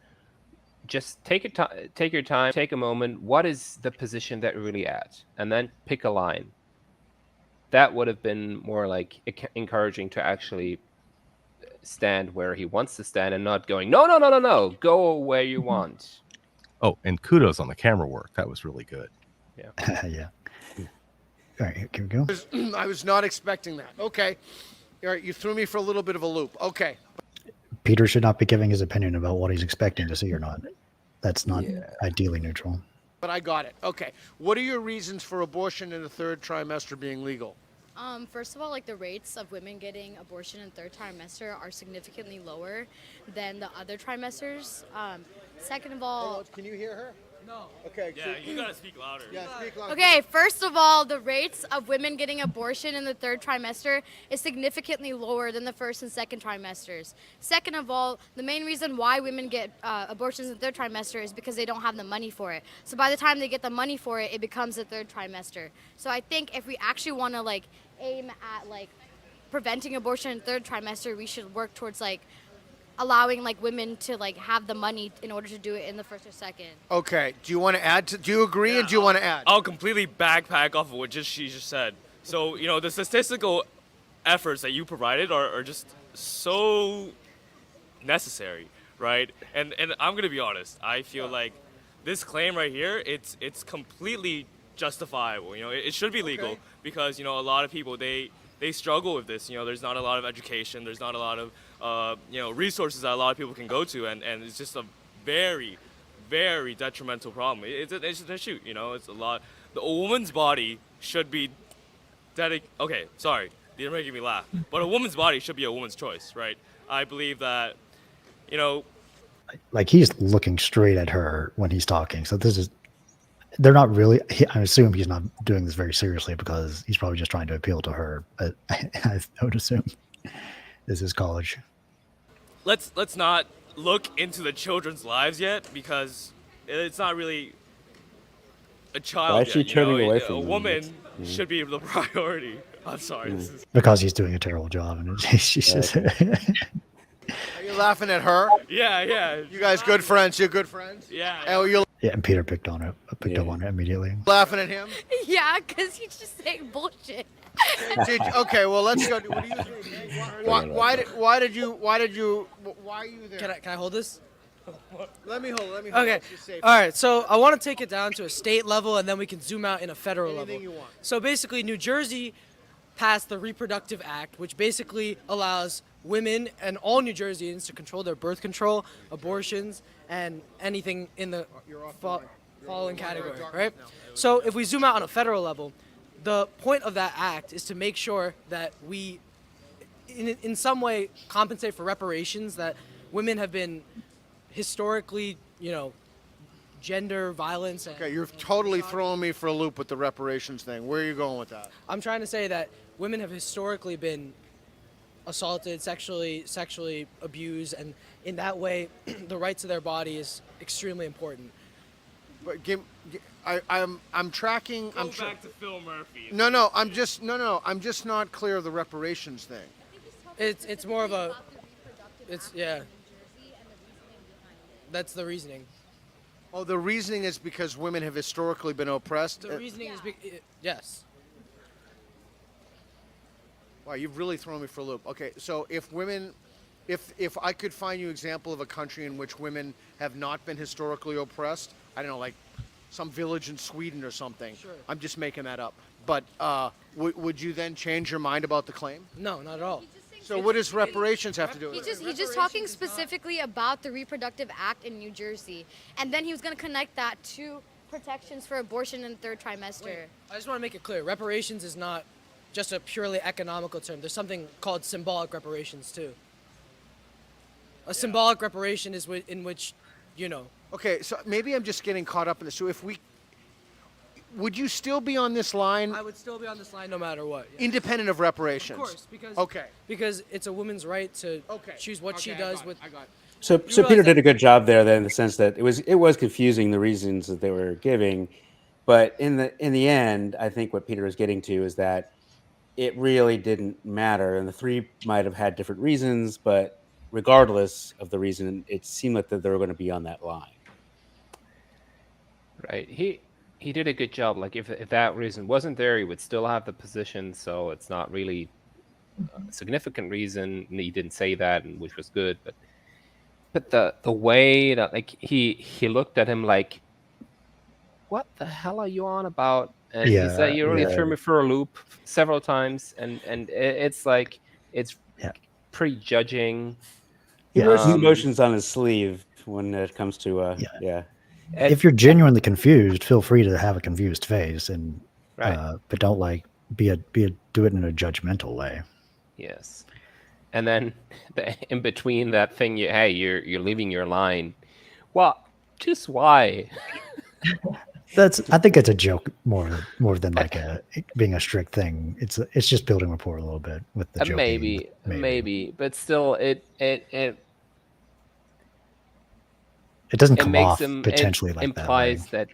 Speaker 4: Just take your time, take a moment. What is the position that you're really at? And then pick a line. That would have been more like encouraging to actually stand where he wants to stand and not going, no, go where you want.
Speaker 8: Oh, and kudos on the camera work. That was really good.
Speaker 1: Yeah. All right, here we go.
Speaker 9: I was not expecting that. Okay. All right, you threw me for a little bit of a loop. Okay.
Speaker 1: Peter should not be giving his opinion about what he's expecting to see or not. That's not ideally neutral.
Speaker 9: But I got it. Okay. What are your reasons for abortion in the third trimester being legal?
Speaker 10: First of all, like the rates of women getting abortion in third trimester are significantly lower than the other trimesters. Second of all,
Speaker 9: Can you hear her? No. Okay.
Speaker 11: Yeah, you gotta speak louder.
Speaker 9: Yeah, speak louder.
Speaker 10: okay, first of all, the rates of women getting abortion in the third trimester is significantly lower than the first and second trimesters. Second of all, the main reason why women get abortions in the third trimester is because they don't have the money for it. So by the time they get the money for it, it becomes the third trimester. So I think if we actually want to like aim at like preventing abortion in third trimester, we should work towards like allowing like women to like have the money in order to do it in the first or second.
Speaker 9: Okay. Do you want to add to? Do you agree and do you want to add?
Speaker 11: I'll completely backpack off of what she just said. So, the statistical efforts that you provided are just so necessary, right? And I'm gonna be honest. I feel like this claim right here, it's completely justifiable. It should be legal because a lot of people they struggle with this. There's not a lot of education. There's not a lot of resources that a lot of people can go to, and it's just a very very detrimental problem. It's an issue, you know. It's a lot. A woman's body should be okay, sorry, you're making me laugh. But a woman's body should be a woman's choice, right? I believe that, you know,
Speaker 1: Like he's looking straight at her when he's talking. So they're not really. I assume he's not doing this very seriously because he's probably just trying to appeal to her. But I would assume this is college.
Speaker 11: let's not look into the children's lives yet, because it's not really a child
Speaker 2: Why
Speaker 11: yet,
Speaker 2: is she
Speaker 11: you
Speaker 2: turning
Speaker 11: know?
Speaker 2: away from
Speaker 11: a
Speaker 2: them?
Speaker 11: woman should be the priority. I'm sorry. This is,
Speaker 1: Because he's doing a terrible job, and she's just.
Speaker 9: Are you laughing at her?
Speaker 11: yeah.
Speaker 9: You guys good friends? You're good friends?
Speaker 11: Yeah.
Speaker 9: Oh, you're
Speaker 1: Yeah, and Peter picked up on it immediately.
Speaker 9: laughing at him?
Speaker 10: Yeah, because he's just saying bullshit.
Speaker 9: Okay, well, let's go. What do you think? Why are you there?
Speaker 12: Can I hold this?
Speaker 9: Let me hold.
Speaker 12: Okay.
Speaker 9: It's just safe.
Speaker 12: All right. So I want to take it down to a state level, and then we can zoom out in a federal
Speaker 9: Anything
Speaker 12: level.
Speaker 9: you want.
Speaker 12: So basically, New Jersey passed the Reproductive Act, which basically allows women and all New Jerseyans to control their birth control, abortions, and anything in the following category, right? So if we zoom out on a federal level, the point of that act is to make sure that we, in some way, compensate for reparations that women have been historically, you know, gender violence. And,
Speaker 9: Okay, you're totally throwing me for a loop with the reparations thing. Where are you going with that?
Speaker 12: I'm trying to say that women have historically been assaulted, sexually abused, and in that way, the right to their body is extremely important.
Speaker 9: But I'm tracking.
Speaker 11: Go back to Phil Murphy.
Speaker 9: No. I'm just not clear of the reparations thing.
Speaker 12: It's more of a, yeah. That's the reasoning.
Speaker 9: Oh, the reasoning is because women have historically been oppressed.
Speaker 12: The reasoning is yes.
Speaker 9: Wow, you've really thrown me for a loop. Okay, so if I could find you an example of a country in which women have not been historically oppressed, I don't know, like some village in Sweden or something.
Speaker 12: Sure.
Speaker 9: I'm just making that up. But would you then change your mind about the claim?
Speaker 12: No, not at all.
Speaker 9: So what does reparations have to do with it?
Speaker 10: He's just talking specifically about the Reproductive Act in New Jersey, and then he was going to connect that to protections for abortion in the third trimester.
Speaker 12: I just want to make it clear. Reparations is not just a purely economical term. There's something called symbolic reparations too. A symbolic reparation is in which, you know.
Speaker 9: Okay, so maybe I'm just getting caught up in this. So would you still be on this line?
Speaker 12: I would still be on this line no matter what. Yeah.
Speaker 9: Independent of reparations?
Speaker 12: Of course, because it's a woman's right to choose what she does with.
Speaker 9: I got it.
Speaker 2: So Peter did a good job there, then, in the sense that it was confusing, the reasons that they were giving, but in the end, I think what Peter is getting to is that it really didn't matter, and the three might have had different reasons, but regardless of the reason, it seemed like that they were going to be on that line.
Speaker 4: Right. He did a good job. Like if that reason wasn't there, he would still have the position. So it's not really a significant reason. And he didn't say that, which was good. But the way that like he looked at him like, what the hell are you on about? And he said, you really threw me for a loop several times, and it's like it's prejudging.
Speaker 2: He wears his emotions on his sleeve when it comes to
Speaker 1: If you're genuinely confused, feel free to have a confused face, and but don't like do it in a judgmental way.
Speaker 4: Yes, and then in between that thing, you're leaving your line. Well, just why?
Speaker 1: I think it's a joke more than like being a strict thing. It's just building rapport a little bit with the joking.
Speaker 4: Maybe, but still, it
Speaker 1: doesn't come off potentially like that.
Speaker 4: Implies that,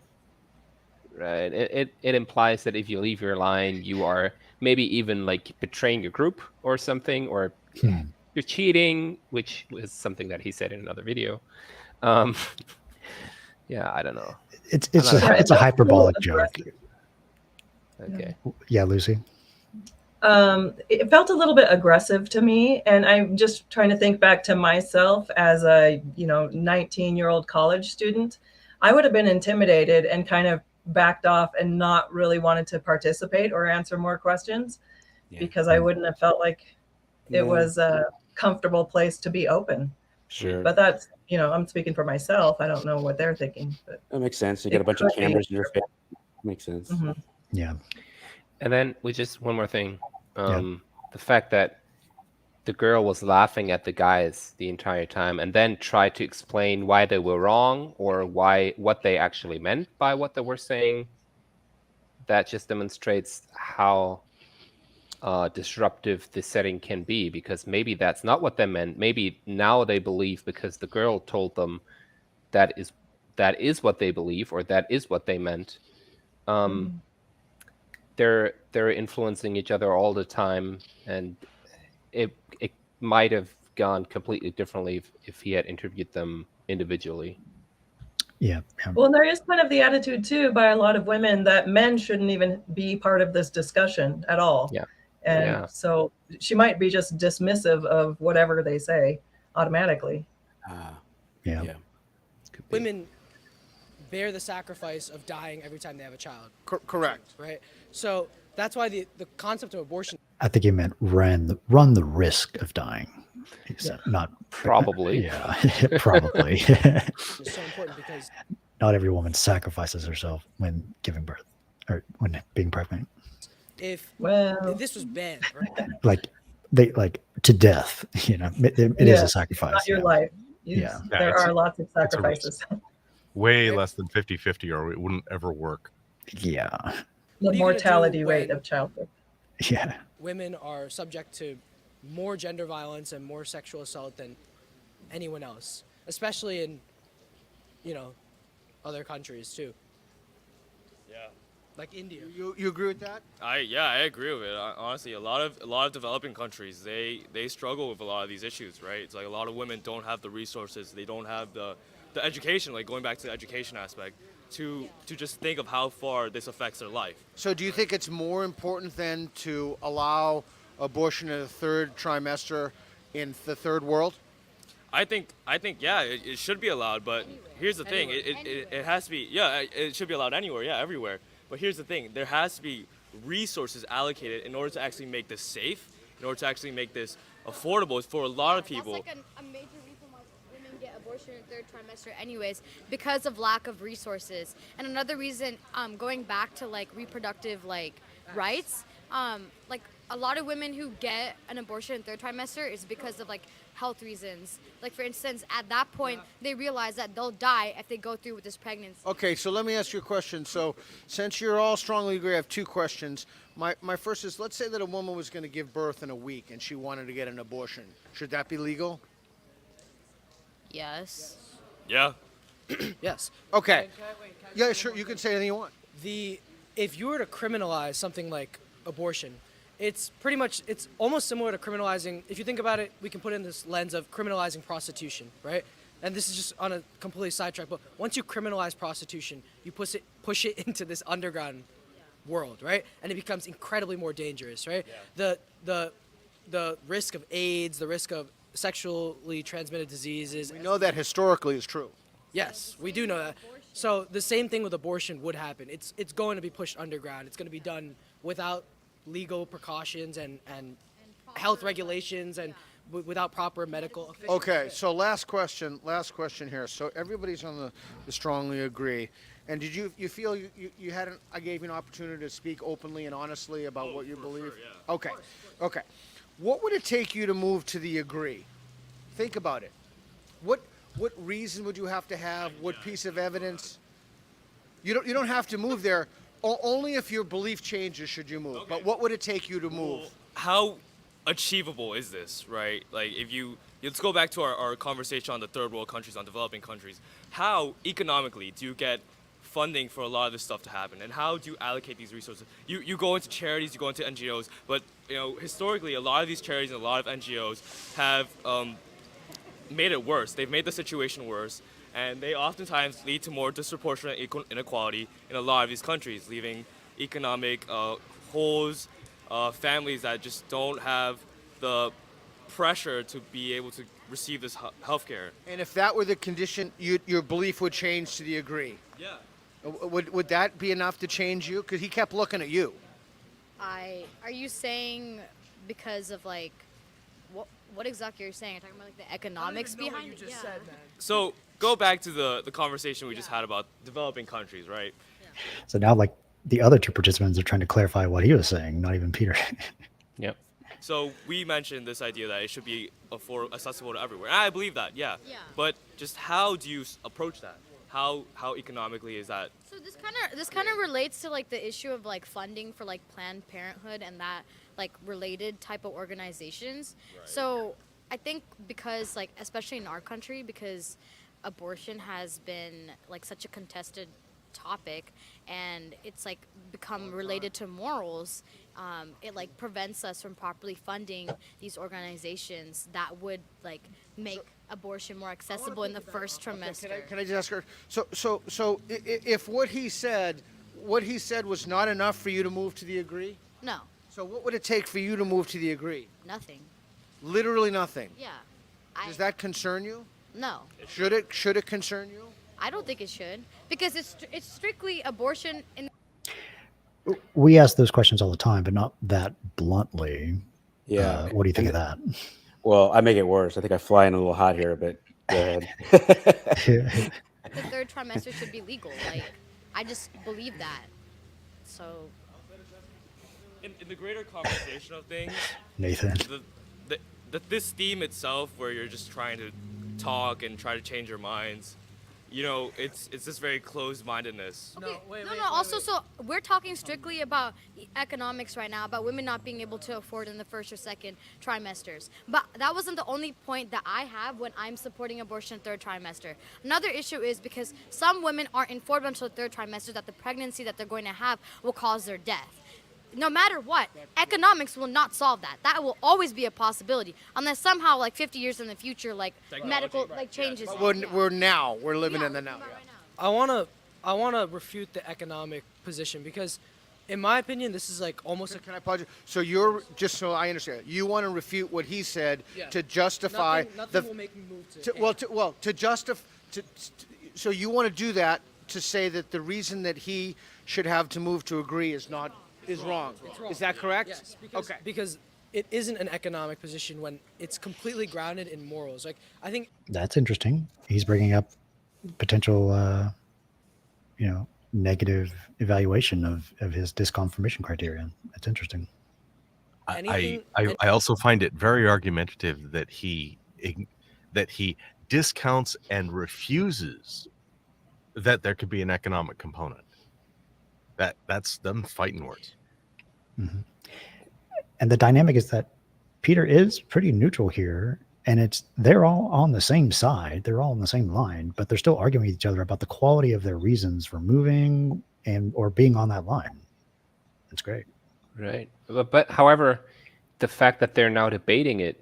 Speaker 4: right? It implies that if you leave your line, you are maybe even like betraying your group or something, or you're cheating, which was something that he said in another video. Yeah, I don't know.
Speaker 1: It's a hyperbolic joke.
Speaker 4: Okay.
Speaker 1: Yeah, Lucy.
Speaker 7: It felt a little bit aggressive to me, and I'm just trying to think back to myself as a 19-year-old college student. I would have been intimidated and kind of backed off and not really wanted to participate or answer more questions because I wouldn't have felt like it was a comfortable place to be open.
Speaker 2: Sure.
Speaker 7: But that's You know, I'm speaking for myself. I don't know what they're thinking, but
Speaker 2: That makes sense. You got a bunch of cameras in your face. Makes sense.
Speaker 1: Yeah.
Speaker 4: And then we just one more thing. The fact that the girl was laughing at the guys the entire time and then tried to explain why they were wrong or what they actually meant by what they were saying. That just demonstrates how disruptive this setting can be, because maybe that's not what they meant. Maybe now they believe because the girl told them that is what they believe, or that is what they meant. They're influencing each other all the time, and it might have gone completely differently if he had interviewed them individually.
Speaker 1: Yeah.
Speaker 7: well, there is kind of the attitude too by a lot of women that men shouldn't even be part of this discussion at all.
Speaker 4: Yeah.
Speaker 7: And so she might be just dismissive of whatever they say automatically.
Speaker 1: Yeah.
Speaker 12: Women bear the sacrifice of dying every time they have a child.
Speaker 9: Correct.
Speaker 12: Right? So that's why the concept of abortion.
Speaker 1: I think he meant run the risk of dying. Not
Speaker 4: probably.
Speaker 1: Yeah, probably.
Speaker 12: is so important because
Speaker 1: not every woman sacrifices herself when giving birth or when being pregnant.
Speaker 12: if this was banned, right?
Speaker 1: Like to death, you know, it is a sacrifice.
Speaker 7: Not your life. There are lots of
Speaker 8: it's a
Speaker 7: sacrifices.
Speaker 8: Way less than 50-50 or it wouldn't ever work.
Speaker 1: Yeah.
Speaker 7: The mortality rate of childbirth.
Speaker 1: Yeah.
Speaker 12: Women are subject to more gender violence and more sexual assault than anyone else, especially in, other countries too.
Speaker 11: Yeah.
Speaker 12: Like India.
Speaker 9: You agree with that?
Speaker 11: I agree with it. Honestly, a lot of developing countries, they struggle with a lot of these issues, right? It's like a lot of women don't have the resources, they don't have the education, like going back to the education aspect, to just think of how far this affects their life.
Speaker 9: So do you think it's more important then to allow abortion in the third trimester in the third world?
Speaker 11: I think yeah, it should be allowed, but here's the thing, it has to be, it should be allowed anywhere, everywhere. But here's the thing, there has to be resources allocated in order to actually make this safe, in order to actually make this affordable for a lot of people.
Speaker 10: That's like a major reason why women get abortion in the third trimester anyways, because of lack of resources. And another reason, going back to like reproductive rights, like a lot of women who get an abortion in third trimester is because of health reasons. Like for instance, at that point, they realize that they'll die if they go through with this pregnancy.
Speaker 9: Okay, so let me ask you a question. So since you're all strongly agree, I have two questions. My first is, let's say that a woman was going to give birth in a week and she wanted to get an abortion. Should that be legal?
Speaker 10: Yes.
Speaker 11: Yeah.
Speaker 12: Yes.
Speaker 9: Okay. Yeah, sure. You can say anything you want.
Speaker 12: If you were to criminalize something like abortion, it's almost similar to criminalizing. If you think about it, we can put it in this lens of criminalizing prostitution, right? And this is just on a completely sidetrack. But once you criminalize prostitution, you push it into this underground world, right? And it becomes incredibly more dangerous, right? Yeah. The risk of AIDS, the risk of sexually transmitted diseases.
Speaker 9: We know that historically is true.
Speaker 12: Yes, we do know that. So the same thing with abortion would happen. It's going to be pushed underground. It's going to be done without legal precautions and health regulations and without proper medical.
Speaker 9: Okay, so last question here. So everybody's on the strongly agree. And did you feel you had I gave you an opportunity to speak openly and honestly about what you believe?
Speaker 11: Sure, yeah.
Speaker 9: Okay. What would it take you to move to the agree? Think about it. What reason would you have to have? What piece of evidence? You don't have to move there. Only if your belief changes should you move. Okay. But what would it take you to move?
Speaker 11: Well, how achievable is this, right? Like let's go back to our conversation on the third world countries, on developing countries. How economically do you get funding for a lot of this stuff to happen, and how do you allocate these resources? You go into charities, you go into NGOs, but historically a lot of these charities and a lot of NGOs have made it worse. They've made the situation worse, and they oftentimes lead to more disproportionate inequality in a lot of these countries, leaving economic holes, families that just don't have the pressure to be able to receive this health care.
Speaker 9: And if that were the condition, your belief would change to the agree?
Speaker 11: Yeah.
Speaker 9: Would that be enough to change you? Because he kept looking at you.
Speaker 10: Are you saying because of what exactly you're saying. You're talking about like the economics behind it. Yeah.
Speaker 11: So go back to the conversation we just had about developing countries, right?
Speaker 1: So now, like, the other two participants are trying to clarify what he was saying, not even Peter.
Speaker 4: Yep.
Speaker 11: So we mentioned this idea that it should be accessible to everywhere. And I believe that, yeah. But just how do you approach that? How economically is that?
Speaker 10: So this kind of relates to like the issue of like funding for like Planned Parenthood and that like related type of organizations.
Speaker 11: Right.
Speaker 10: So I think because like especially in our country, because abortion has been like such a contested topic and it's like become related to morals, it like prevents us from properly funding these organizations that would like make abortion more accessible in the first trimester.
Speaker 9: Can I just ask her? So if what he said was not enough for you to move to the agree?
Speaker 10: No,
Speaker 9: So what would it take for you to move to the agree?
Speaker 10: nothing.
Speaker 9: Literally nothing.
Speaker 10: Yeah.
Speaker 9: Does that concern you?
Speaker 10: No,
Speaker 9: Should it concern you?
Speaker 10: I don't think it should because it's strictly abortion in.
Speaker 1: We ask those questions all the time, but not that bluntly.
Speaker 2: Yeah.
Speaker 1: What do you think of that?
Speaker 2: Well, I make it worse. I think I fly in a little hot here, but go ahead.
Speaker 10: The third trimester should be legal. Like, I just believe that. So.
Speaker 11: In the greater conversation of things,
Speaker 1: Nathan.
Speaker 11: This theme itself, where you're just trying to talk and try to change your minds, you know, it's this very closed-mindedness.
Speaker 10: Okay. Also, so we're talking strictly about economics right now, about women not being able to afford in the first or second trimesters. But that wasn't the only point that I have when I'm supporting abortion third trimester. Another issue is because some women aren't informed until the third trimester that the pregnancy that they're going to have will cause their death. No matter what, economics will not solve that. That will always be a possibility, unless somehow, like 50 years in the future, like medical like changes.
Speaker 9: We're living in the now.
Speaker 12: I wanna refute the economic position because, in my opinion, this is like almost.
Speaker 9: Can I pause you? So you're just so I understand. You want to refute what he said to justify
Speaker 12: nothing will make me move to.
Speaker 9: justify. So you want to do that to say that the reason that he should have to move to agree is wrong.
Speaker 12: It's wrong.
Speaker 9: Is that correct?
Speaker 12: Yes. Because it isn't an economic position when it's completely grounded in morals. Like I think
Speaker 1: That's interesting. He's bringing up potential, negative evaluation of his disconfirmation criteria. That's interesting.
Speaker 8: I also find it very argumentative that he discounts and refuses that there could be an economic component. That's them fighting words.
Speaker 1: Mm-hmm. And the dynamic is that Peter is pretty neutral here, and they're all on the same side. They're all on the same line, but they're still arguing with each other about the quality of their reasons for moving or being on that line. That's great.
Speaker 4: Right. But however, the fact that they're now debating it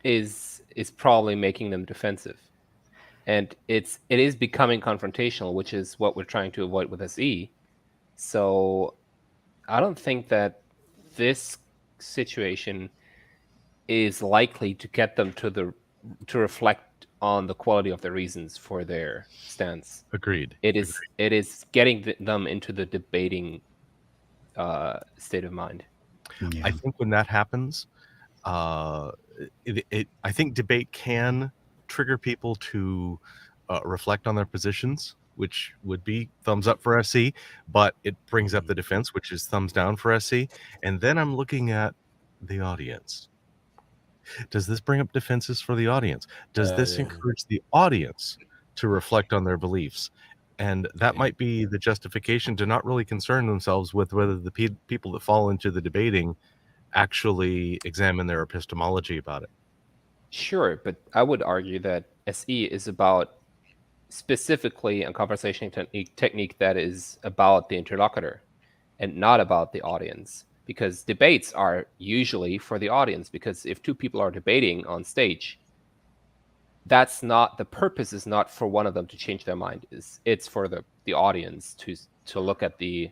Speaker 4: is probably making them defensive. And it is becoming confrontational, which is what we're trying to avoid with SE. So I don't think that this situation is likely to get them to reflect on the quality of the reasons for their stance.
Speaker 8: Agreed.
Speaker 4: It is getting them into the debating state of mind.
Speaker 1: Yeah.
Speaker 8: I think when that happens, I think debate can trigger people to reflect on their positions, which would be thumbs up for SC, but it brings up the defense, which is thumbs down for SC. And then I'm looking at the audience. Does this bring up defenses for the audience? Does this encourage the audience to reflect on their beliefs? And that might be the justification to not really concern themselves with whether the people that fall into the debating actually examine their epistemology about it.
Speaker 4: Sure, but I would argue that SE is about specifically a conversation technique that is about the interlocutor and not about the audience, because debates are usually for the audience, because if two people are debating on stage, that's not the purpose, is not for one of them to change their mind. It's for the audience to look at the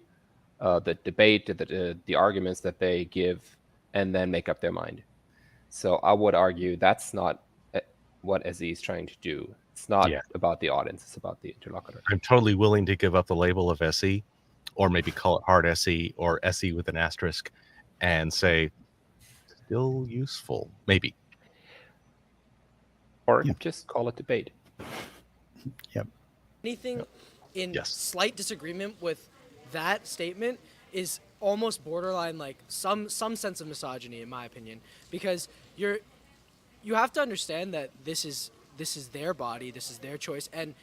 Speaker 4: debate, the arguments that they give, and then make up their mind. So I would argue that's not what SE is trying to do. It's not about the audience, it's about the interlocutor.
Speaker 8: I'm totally willing to give up the label of SE, or maybe call it hard SE or SE with an asterisk, and say still useful, maybe.
Speaker 4: Or
Speaker 1: Yeah.
Speaker 4: just call it debate.
Speaker 1: Yep.
Speaker 12: Anything in
Speaker 8: Yes.
Speaker 12: slight disagreement with that statement is almost borderline like some sense of misogyny, in my opinion, because you have to understand that this is their body, this is their choice, and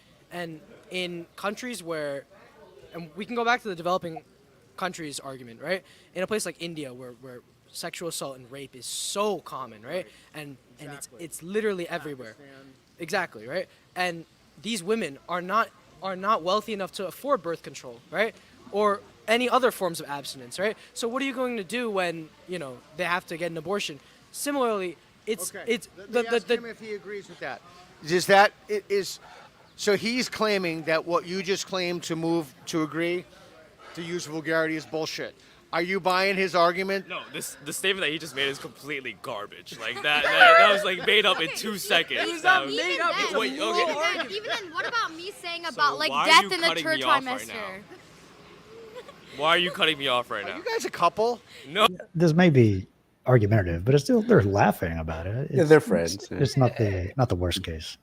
Speaker 12: in countries where, and we can go back to the developing countries argument, right? In a place like India where sexual assault and rape is so common, right? And it's literally everywhere. Exactly, right? And these women are not wealthy enough to afford birth control, right? Or any other forms of abstinence, right? So what are you going to do when, they have to get an abortion? Similarly, it's
Speaker 9: Let me ask him if he agrees with that. Is that it is? So he's claiming that what you just claimed to agree to use vulgarity is bullshit. Are you buying his argument?
Speaker 11: No, the statement that he just made is completely garbage. Like that was like made up in 2 seconds.
Speaker 12: It was
Speaker 11: That
Speaker 12: not
Speaker 11: was-
Speaker 12: made up. It's a
Speaker 11: Wait,
Speaker 12: moral
Speaker 11: okay.
Speaker 12: argument.
Speaker 10: Even then, what about me saying
Speaker 11: So
Speaker 10: about like
Speaker 11: why are
Speaker 10: death
Speaker 11: you
Speaker 10: in the
Speaker 11: cutting
Speaker 10: third
Speaker 11: me off right
Speaker 10: trimester?
Speaker 11: Why are you cutting me off right
Speaker 9: Are
Speaker 11: now?
Speaker 9: you guys a couple?
Speaker 11: No.
Speaker 1: This may be argumentative, but it's still they're laughing about it.
Speaker 2: Yeah, they're friends.
Speaker 1: It's not the worst case.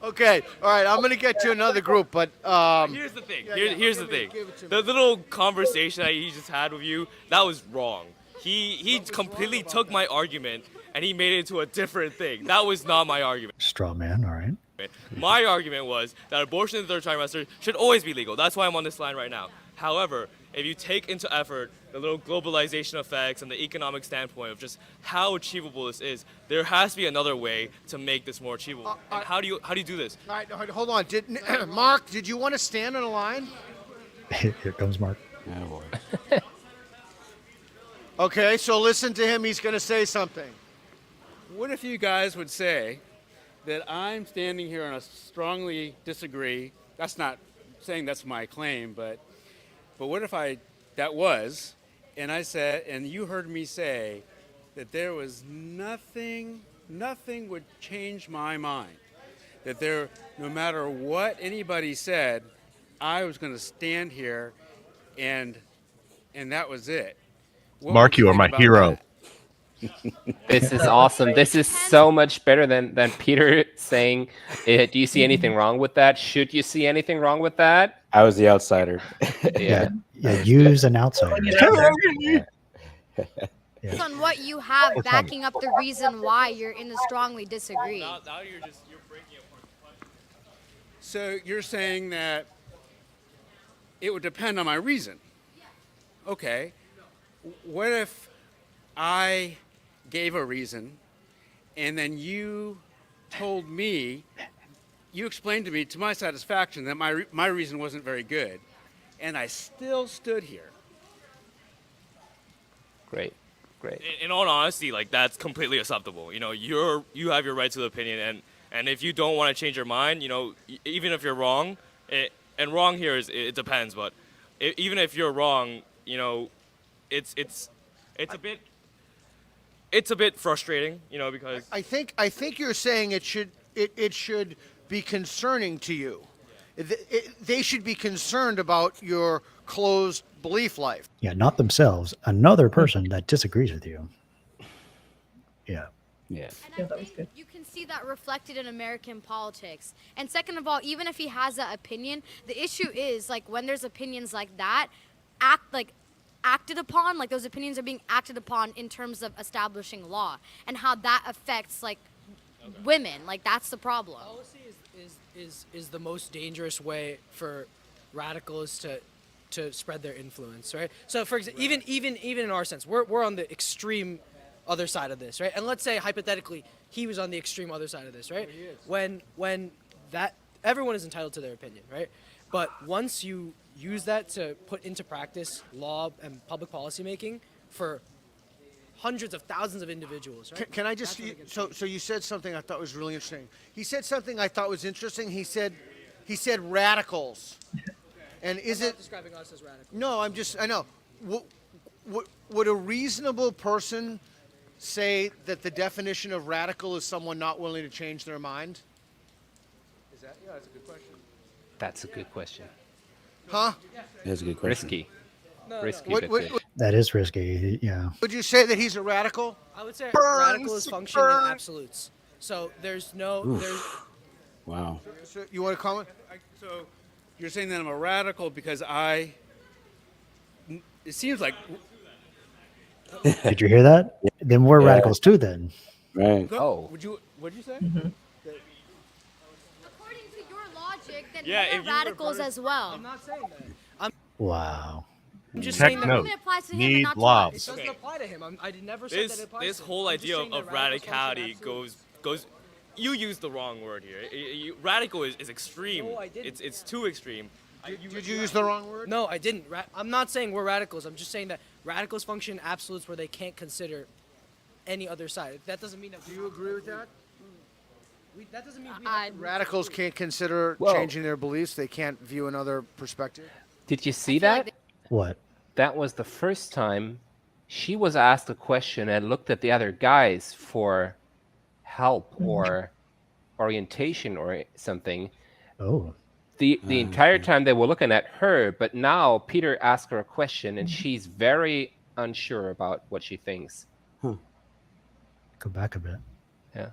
Speaker 9: Okay, all right. I'm gonna get to another group, but
Speaker 11: Here's the thing.
Speaker 9: yeah,
Speaker 11: Here's the
Speaker 9: give me-
Speaker 11: thing.
Speaker 9: give it to
Speaker 11: The little conversation that he just had with you, that was wrong. He completely took my argument and he made it into a different thing. That was not my argument.
Speaker 1: Straw man. All right.
Speaker 11: My argument was that abortion in the third trimester should always be legal. That's why I'm on this line right now. However, if you take into effort the little globalization effects and the economic standpoint of just how achievable this is, there has to be another way to make this more achievable. And how do you do this?
Speaker 9: all right, hold on. Mark, did you want to stand on a line?
Speaker 1: Here comes Mark.
Speaker 2: Oh, boy.
Speaker 9: Okay, so listen to him. He's gonna say something.
Speaker 13: What if you guys would say that I'm standing here and I strongly disagree? That's not saying that's my claim, but what if that was, and I said, and you heard me say that there was nothing would change my mind. That no matter what anybody said, I was going to stand here, and that was it. What
Speaker 8: Mark,
Speaker 13: would
Speaker 8: you are
Speaker 13: think
Speaker 8: my
Speaker 13: about
Speaker 8: hero.
Speaker 13: that?
Speaker 4: This is awesome. This is so much better than Peter saying, do you see anything wrong with that? Should you see anything wrong with that?
Speaker 2: I was the outsider.
Speaker 4: Yeah.
Speaker 1: Yeah. Use an outsider.
Speaker 10: Based on what you have backing up the reason why you're in the strongly disagree.
Speaker 11: Now you're breaking apart the point.
Speaker 13: So you're saying that it would depend on my reason. Okay. What if I gave a reason and then you told me, you explained to me to my satisfaction that my reason wasn't very good, and I still stood here?
Speaker 4: Great.
Speaker 11: In all honesty, like that's completely acceptable. You have your right to the opinion, and if you don't want to change your mind, even if you're wrong, and wrong here is it depends, but even if you're wrong, it's a bit frustrating, because
Speaker 9: I think you're saying it should be concerning to you. They should be concerned about your closed belief life.
Speaker 1: Yeah, not themselves. Another person that disagrees with you. Yeah.
Speaker 2: Yeah.
Speaker 10: And
Speaker 7: Yeah,
Speaker 10: I
Speaker 7: that was
Speaker 10: think
Speaker 7: good.
Speaker 10: you can see that reflected in American politics. And second of all, even if he has that opinion, the issue is like when there's opinions like that, acted upon, like those opinions are being acted upon in terms of establishing law and how that affects like women. Like that's the problem.
Speaker 12: Policy is the most dangerous way for radicals to spread their influence, right? So for example, even in our sense, we're on the extreme other side of this, right? And let's say hypothetically he was on the extreme other side of this, right? When that everyone is entitled to their opinion, right? But once you use that to put into practice law and public policy making for hundreds of thousands of individuals, right?
Speaker 9: Can I just so you said something I thought was really interesting. He said something I thought was interesting. He said radicals. And is
Speaker 12: I'm
Speaker 9: it
Speaker 12: not describing us as radical?
Speaker 9: No, I know. Would a reasonable person say that the definition of radical is someone not willing to change their mind?
Speaker 13: That's a good question.
Speaker 4: That's a good question.
Speaker 9: Huh?
Speaker 2: That's a good question.
Speaker 4: Risky. risky.
Speaker 9: What-
Speaker 4: but
Speaker 9: what- what-
Speaker 1: That is risky. Yeah.
Speaker 9: Would you say that he's a radical?
Speaker 12: I would say
Speaker 9: Burn,
Speaker 12: radicals function in
Speaker 9: burn.
Speaker 12: absolutes. So there's no there's
Speaker 2: Wow.
Speaker 9: So you want to comment?
Speaker 13: So you're saying that I'm a radical because it seems like
Speaker 1: Did you hear that? Then we're
Speaker 2: Yeah.
Speaker 1: radicals too. Then.
Speaker 2: Right.
Speaker 4: Oh.
Speaker 13: What'd you say?
Speaker 10: According to your logic, then
Speaker 11: Yeah,
Speaker 10: we're
Speaker 11: if you were
Speaker 10: radicals
Speaker 11: part
Speaker 10: as well.
Speaker 12: I'm not saying that.
Speaker 1: Wow.
Speaker 12: I'm just
Speaker 8: Tech
Speaker 12: saying that
Speaker 8: note.
Speaker 10: Only applies to him
Speaker 8: Need
Speaker 10: and not to
Speaker 8: lobs.
Speaker 12: it
Speaker 10: us.
Speaker 12: doesn't
Speaker 11: Okay.
Speaker 12: apply to him. I never said that
Speaker 11: This
Speaker 12: it applies
Speaker 11: this
Speaker 12: to him.
Speaker 11: whole
Speaker 12: I'm just
Speaker 11: idea
Speaker 12: saying that
Speaker 11: of
Speaker 12: radicals function
Speaker 11: radicality
Speaker 12: absolutes.
Speaker 11: goes. You used the wrong word here. Radical is extreme.
Speaker 12: No, I didn't.
Speaker 11: It's too extreme.
Speaker 9: Did you use the wrong word?
Speaker 12: No, I didn't. I'm not saying we're radicals. I'm just saying that radicals function in absolutes where they can't consider any other side. That doesn't mean that.
Speaker 9: Do you agree with that?
Speaker 12: That doesn't mean we.
Speaker 10: I-
Speaker 9: Radicals can't consider
Speaker 4: Whoa.
Speaker 9: changing their beliefs. They can't view another perspective.
Speaker 4: Did you see
Speaker 10: feel like
Speaker 4: that?
Speaker 1: What?
Speaker 4: That was the first time she was asked a question and looked at the other guys for help or orientation or something.
Speaker 1: Oh.
Speaker 4: The entire time they were looking at her, but now Peter asked her a question and she's very unsure about what she thinks.
Speaker 1: Go back a bit.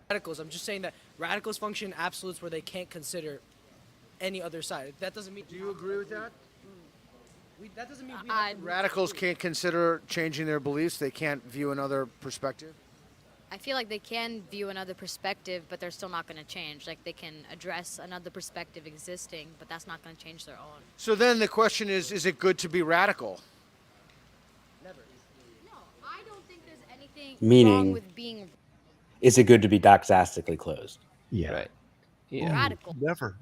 Speaker 12: Radicals. I'm just saying that radicals function in absolutes where they can't consider any other side. That doesn't mean.
Speaker 9: Do you agree with that?
Speaker 12: That doesn't mean.
Speaker 10: I-
Speaker 9: Radicals can't consider changing their beliefs. They can't view another perspective.
Speaker 10: I feel like they can view another perspective, but they're still not going to change. Like they can address another perspective existing, but that's not going to change their own.
Speaker 9: So then the question is it good to be radical?
Speaker 12: Never.
Speaker 10: No, I don't think there's anything
Speaker 2: Meaning-
Speaker 10: wrong with being
Speaker 2: Is it good to be doxastically closed?
Speaker 1: Yeah.
Speaker 4: Right. Yeah.
Speaker 10: radical.
Speaker 8: Never.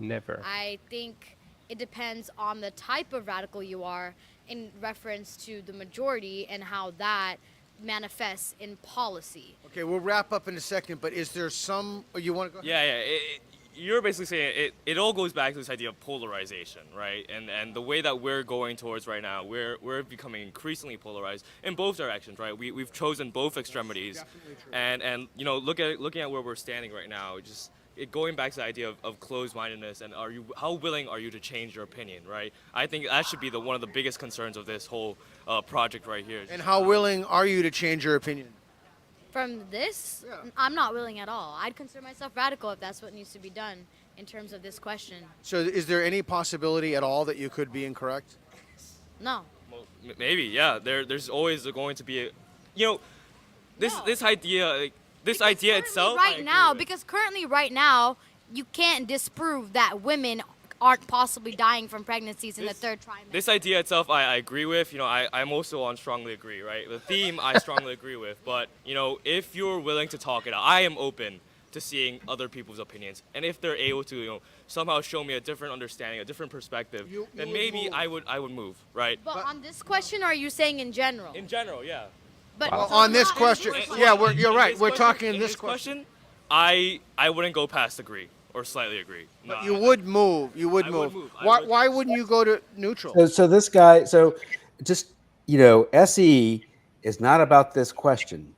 Speaker 4: Never.
Speaker 10: I think it depends on the type of radical you are in reference to the majority and how that manifests in policy.
Speaker 9: Okay, we'll wrap up in a second, but is there some you want to go ahead?
Speaker 11: Yeah. You're basically saying it all goes back to this idea of polarization, right? And the way that we're going towards right now, we're becoming increasingly polarized in both directions, right? We've chosen both extremities, and you know, looking at where we're standing right now, just going back to the idea of closed-mindedness and how willing are you to change your opinion, right? I think that should be one of the biggest concerns of this whole project right here.
Speaker 9: And how willing are you to change your opinion?
Speaker 10: From this,
Speaker 9: Yeah.
Speaker 10: I'm not willing at all. I'd consider myself radical if that's what needs to be done in terms of this question.
Speaker 9: So is there any possibility at all that you could be incorrect?
Speaker 10: No.
Speaker 11: Well, maybe, yeah. There's always going to be, this
Speaker 10: No.
Speaker 11: this idea, this
Speaker 10: Because
Speaker 11: idea
Speaker 10: currently
Speaker 11: itself. I
Speaker 10: right
Speaker 11: agree
Speaker 10: now,
Speaker 11: with.
Speaker 10: because currently right now, you can't disprove that women aren't possibly dying from pregnancies in the third trimester.
Speaker 11: This idea itself, I agree with. I'm also on strongly agree, right? The theme I strongly agree with. But, if you're willing to talk it out, I am open to seeing other people's opinions. And if they're able to, somehow show me a different understanding, a different perspective,
Speaker 9: You
Speaker 11: then
Speaker 9: would
Speaker 11: maybe
Speaker 9: move.
Speaker 11: I would move, right?
Speaker 10: But on this question, or are you saying in general?
Speaker 11: In general, yeah.
Speaker 10: But
Speaker 9: Well,
Speaker 10: so
Speaker 9: on this
Speaker 10: not-
Speaker 9: question,
Speaker 11: In-
Speaker 9: yeah,
Speaker 11: in
Speaker 9: you're right.
Speaker 11: this
Speaker 9: We're
Speaker 11: question-
Speaker 9: talking
Speaker 11: in
Speaker 9: this question.
Speaker 11: I wouldn't go past agree or slightly agree. No,
Speaker 9: You would move. You would
Speaker 11: I
Speaker 9: move.
Speaker 11: would move. I
Speaker 9: Why?
Speaker 11: would.
Speaker 9: Why wouldn't you go to neutral?
Speaker 2: So this guy, just SE is not about this question.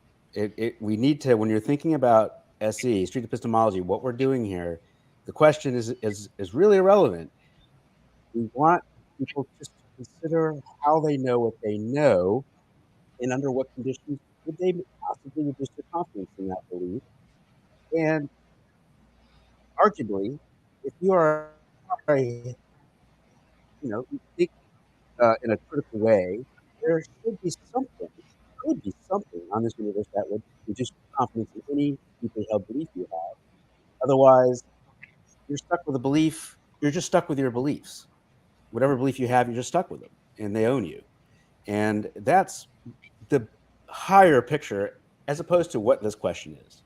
Speaker 2: We need to, when you're thinking about SE, street epistemology, what we're doing here, the question is really irrelevant. We want people just to consider how they know what they know, and under what conditions would they possibly reduce their confidence in that belief. And arguably, if you are you think in a critical way, there could be something on this universe that would reduce confidence in any deeply held belief you have. Otherwise, you're stuck with a belief. You're just stuck with your beliefs. Whatever belief you have, you're just stuck with them, and they own you. And that's the higher picture, as opposed to what this question is.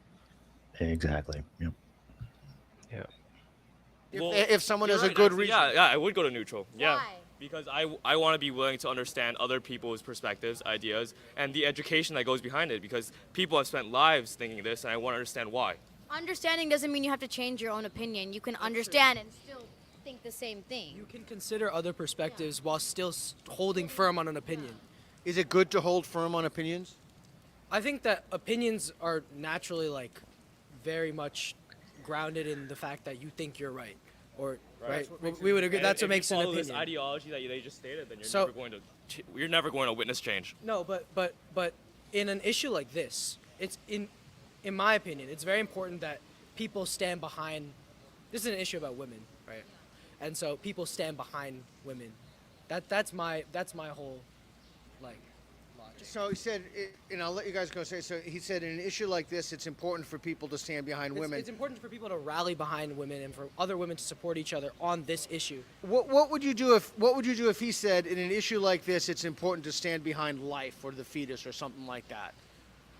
Speaker 1: Exactly. Yep.
Speaker 11: Well,
Speaker 9: If someone
Speaker 11: you're
Speaker 9: has a
Speaker 11: right,
Speaker 9: good
Speaker 11: actually,
Speaker 9: reason.
Speaker 11: Yeah, I would go to neutral. Yeah.
Speaker 10: Why?
Speaker 11: Because I want to be willing to understand other people's perspectives, ideas, and the education that goes behind it. Because people have spent lives thinking this, and I want to understand why.
Speaker 10: Understanding doesn't mean you have to change your own opinion. You can understand and still think the same thing.
Speaker 12: You can consider other perspectives while still holding firm on an opinion.
Speaker 9: Is it good to hold firm on opinions?
Speaker 12: I think that opinions are naturally very much grounded in the fact that you think you're right. or right? We would agree.
Speaker 11: And
Speaker 12: That's what
Speaker 11: if
Speaker 12: makes
Speaker 11: you
Speaker 12: an
Speaker 11: follow this
Speaker 12: opinion.
Speaker 11: ideology that they just stated, then
Speaker 12: So-
Speaker 11: you're never going to witness change.
Speaker 12: No, but in an issue like this, it's in my opinion, it's very important that people stand behind. This is an issue about women, right? And so people stand behind women. That's my whole like logic.
Speaker 9: So he said, and I'll let you guys go say. So he said, in an issue like this, it's important for people to stand behind women.
Speaker 12: It's important for people to rally behind women and for other women to support each other on this issue.
Speaker 9: What would you do if he said, in an issue like this, it's important to stand behind life or the fetus or something like that?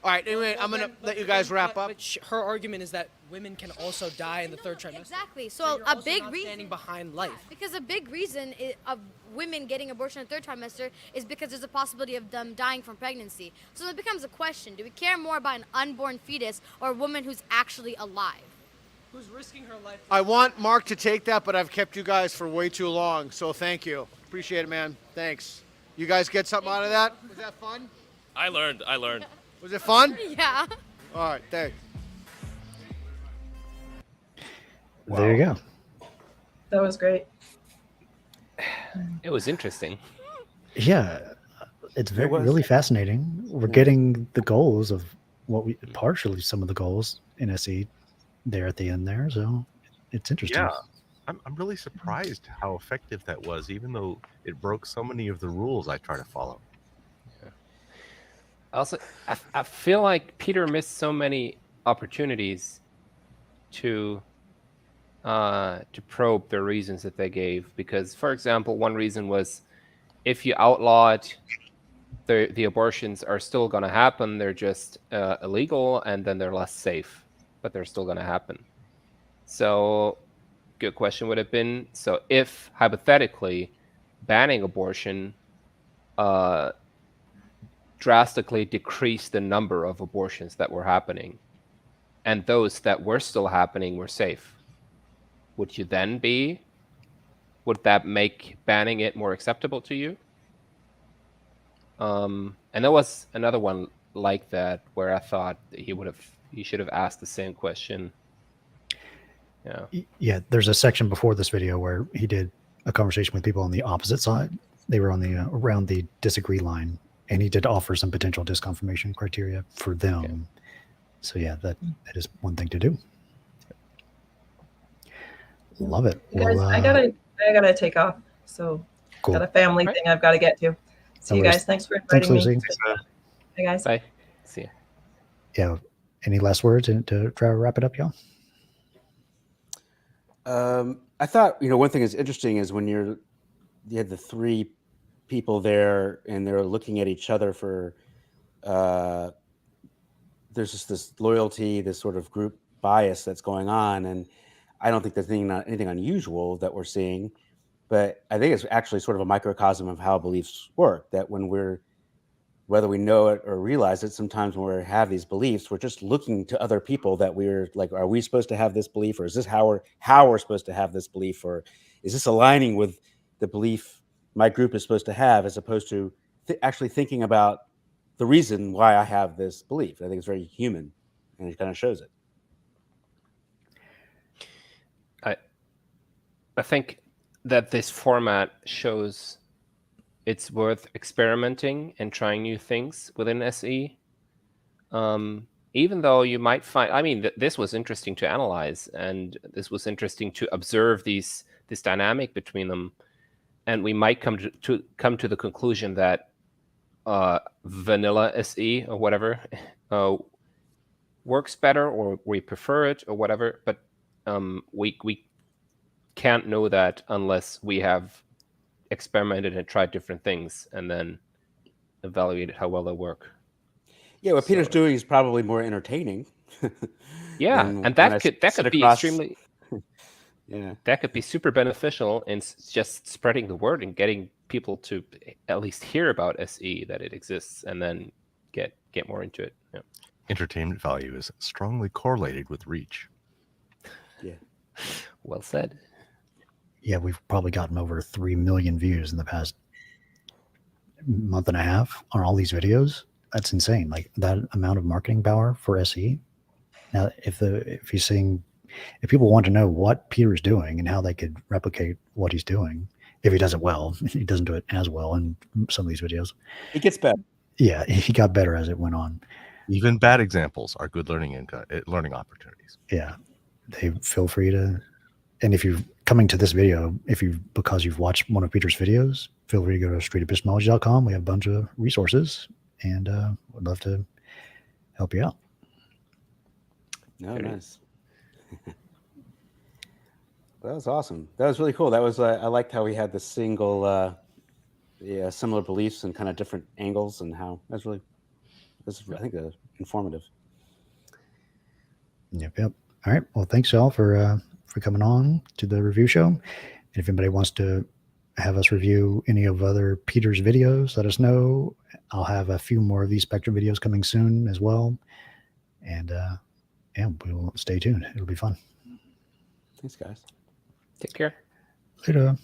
Speaker 9: All right. Anyway, I'm gonna let you guys wrap up.
Speaker 12: But her argument is that women can also die in the third trimester.
Speaker 10: Exactly.
Speaker 12: So
Speaker 10: So
Speaker 12: you're
Speaker 10: a
Speaker 12: also
Speaker 10: big
Speaker 12: not
Speaker 10: reason.
Speaker 12: standing behind life.
Speaker 10: Because a big reason of women getting abortion in the third trimester is because there's a possibility of them dying from pregnancy. So it becomes a question: do we care more about an unborn fetus or a woman who's actually alive?
Speaker 12: Who's risking her life?
Speaker 9: I want Mark to take that, but I've kept you guys for way too long. So thank you. Appreciate it, man. Thanks. You guys get something out of that? Was that fun?
Speaker 11: I learned.
Speaker 9: Was it fun?
Speaker 10: Yeah.
Speaker 9: All right. Thanks.
Speaker 1: There you go.
Speaker 7: That was great.
Speaker 4: It was interesting.
Speaker 1: Yeah, it's very
Speaker 2: was.
Speaker 1: really fascinating. We're getting the goals of what we partially some of the goals in SE there at the end there. So it's interesting.
Speaker 8: Yeah, I'm really surprised how effective that was, even though it broke so many of the rules I try to follow.
Speaker 4: Also, I feel like Peter missed so many opportunities to probe the reasons that they gave. Because, for example, one reason was if you outlaw it, the abortions are still going to happen. They're just illegal, and then they're less safe, but they're still going to happen. So, good question would have been, so if, hypothetically, banning abortion drastically decreased the number of abortions that were happening, and those that were still happening were safe, would that make banning it more acceptable to you? And there was another one like that where I thought he should have asked the same question. Yeah.
Speaker 1: Yeah, there's a section before this video where he did a conversation with people on the opposite side. They were on the around the disagree line, and he did offer some potential disconfirmation criteria for them.
Speaker 4: Okay.
Speaker 1: So yeah, that is one thing to do. Love it.
Speaker 7: Guys,
Speaker 1: Well,
Speaker 7: I gotta take off. So
Speaker 1: cool.
Speaker 7: got a family thing I've got to get to. See you
Speaker 1: worries.
Speaker 7: guys. Thanks for
Speaker 1: Thanks,
Speaker 7: inviting me.
Speaker 1: Lucy.
Speaker 7: Hey guys.
Speaker 4: Bye. See ya.
Speaker 1: Yeah. Any last words to try to wrap it up, y'all?
Speaker 2: I thought, one thing that's interesting is when you had the three people there and they're looking at each other for, there's just this loyalty, this sort of group bias that's going on. And I don't think there's anything unusual that we're seeing, but I think it's actually sort of a microcosm of how beliefs work, that whether we know it or realize it, sometimes when we have these beliefs, we're just looking to other people that we're like, are we supposed to have this belief, or is this how we're supposed to have this belief, or is this aligning with the belief my group is supposed to have, as opposed to actually thinking about the reason why I have this belief. I think it's very human, and it kind of shows it.
Speaker 4: I think that this format shows it's worth experimenting and trying new things within SE. Even though you might find, this was interesting to analyze, and this was interesting to observe this dynamic between them, and we might come to the conclusion that vanilla SE or whatever works better, or we prefer it, or whatever. But we can't know that unless we have experimented and tried different things and then evaluated how well they work.
Speaker 2: Yeah, what Peter's doing is probably more entertaining.
Speaker 4: Yeah, and that could be extremely.
Speaker 2: Yeah,
Speaker 4: that could be super beneficial in just spreading the word and getting people to at least hear about SE, that it exists, and then get more into it. Yeah.
Speaker 8: Entertainment value is strongly correlated with reach.
Speaker 2: Yeah.
Speaker 4: Well said.
Speaker 1: Yeah, we've probably gotten over 3 million views in the past month and a half on all these videos. That's insane. Like that amount of marketing power for SE. Now, if you're seeing if people want to know what Peter's doing and how they could replicate what he's doing, if he does it well, he doesn't do it as well in some of these videos.
Speaker 2: It gets better.
Speaker 1: Yeah, he got better as it went on.
Speaker 8: Even bad examples are good learning opportunities.
Speaker 1: Yeah, they feel free to. And if you're coming to this video, because you've watched one of Peter's videos, feel free to go to streetepistemology.com. We have a bunch of resources, and would love to help you out.
Speaker 2: No, nice. That was awesome. That was really cool. That was I liked how we had the similar beliefs and kind of different angles, and how I think informative.
Speaker 1: Yep. All right. Well, thanks y'all for coming on to the review show. And if anybody wants to have us review any of other Peter's videos, let us know. I'll have a few more of these Spectrum videos coming soon as well. And we'll stay tuned. It'll be fun.
Speaker 2: Thanks, guys.
Speaker 4: Take care.
Speaker 1: Later.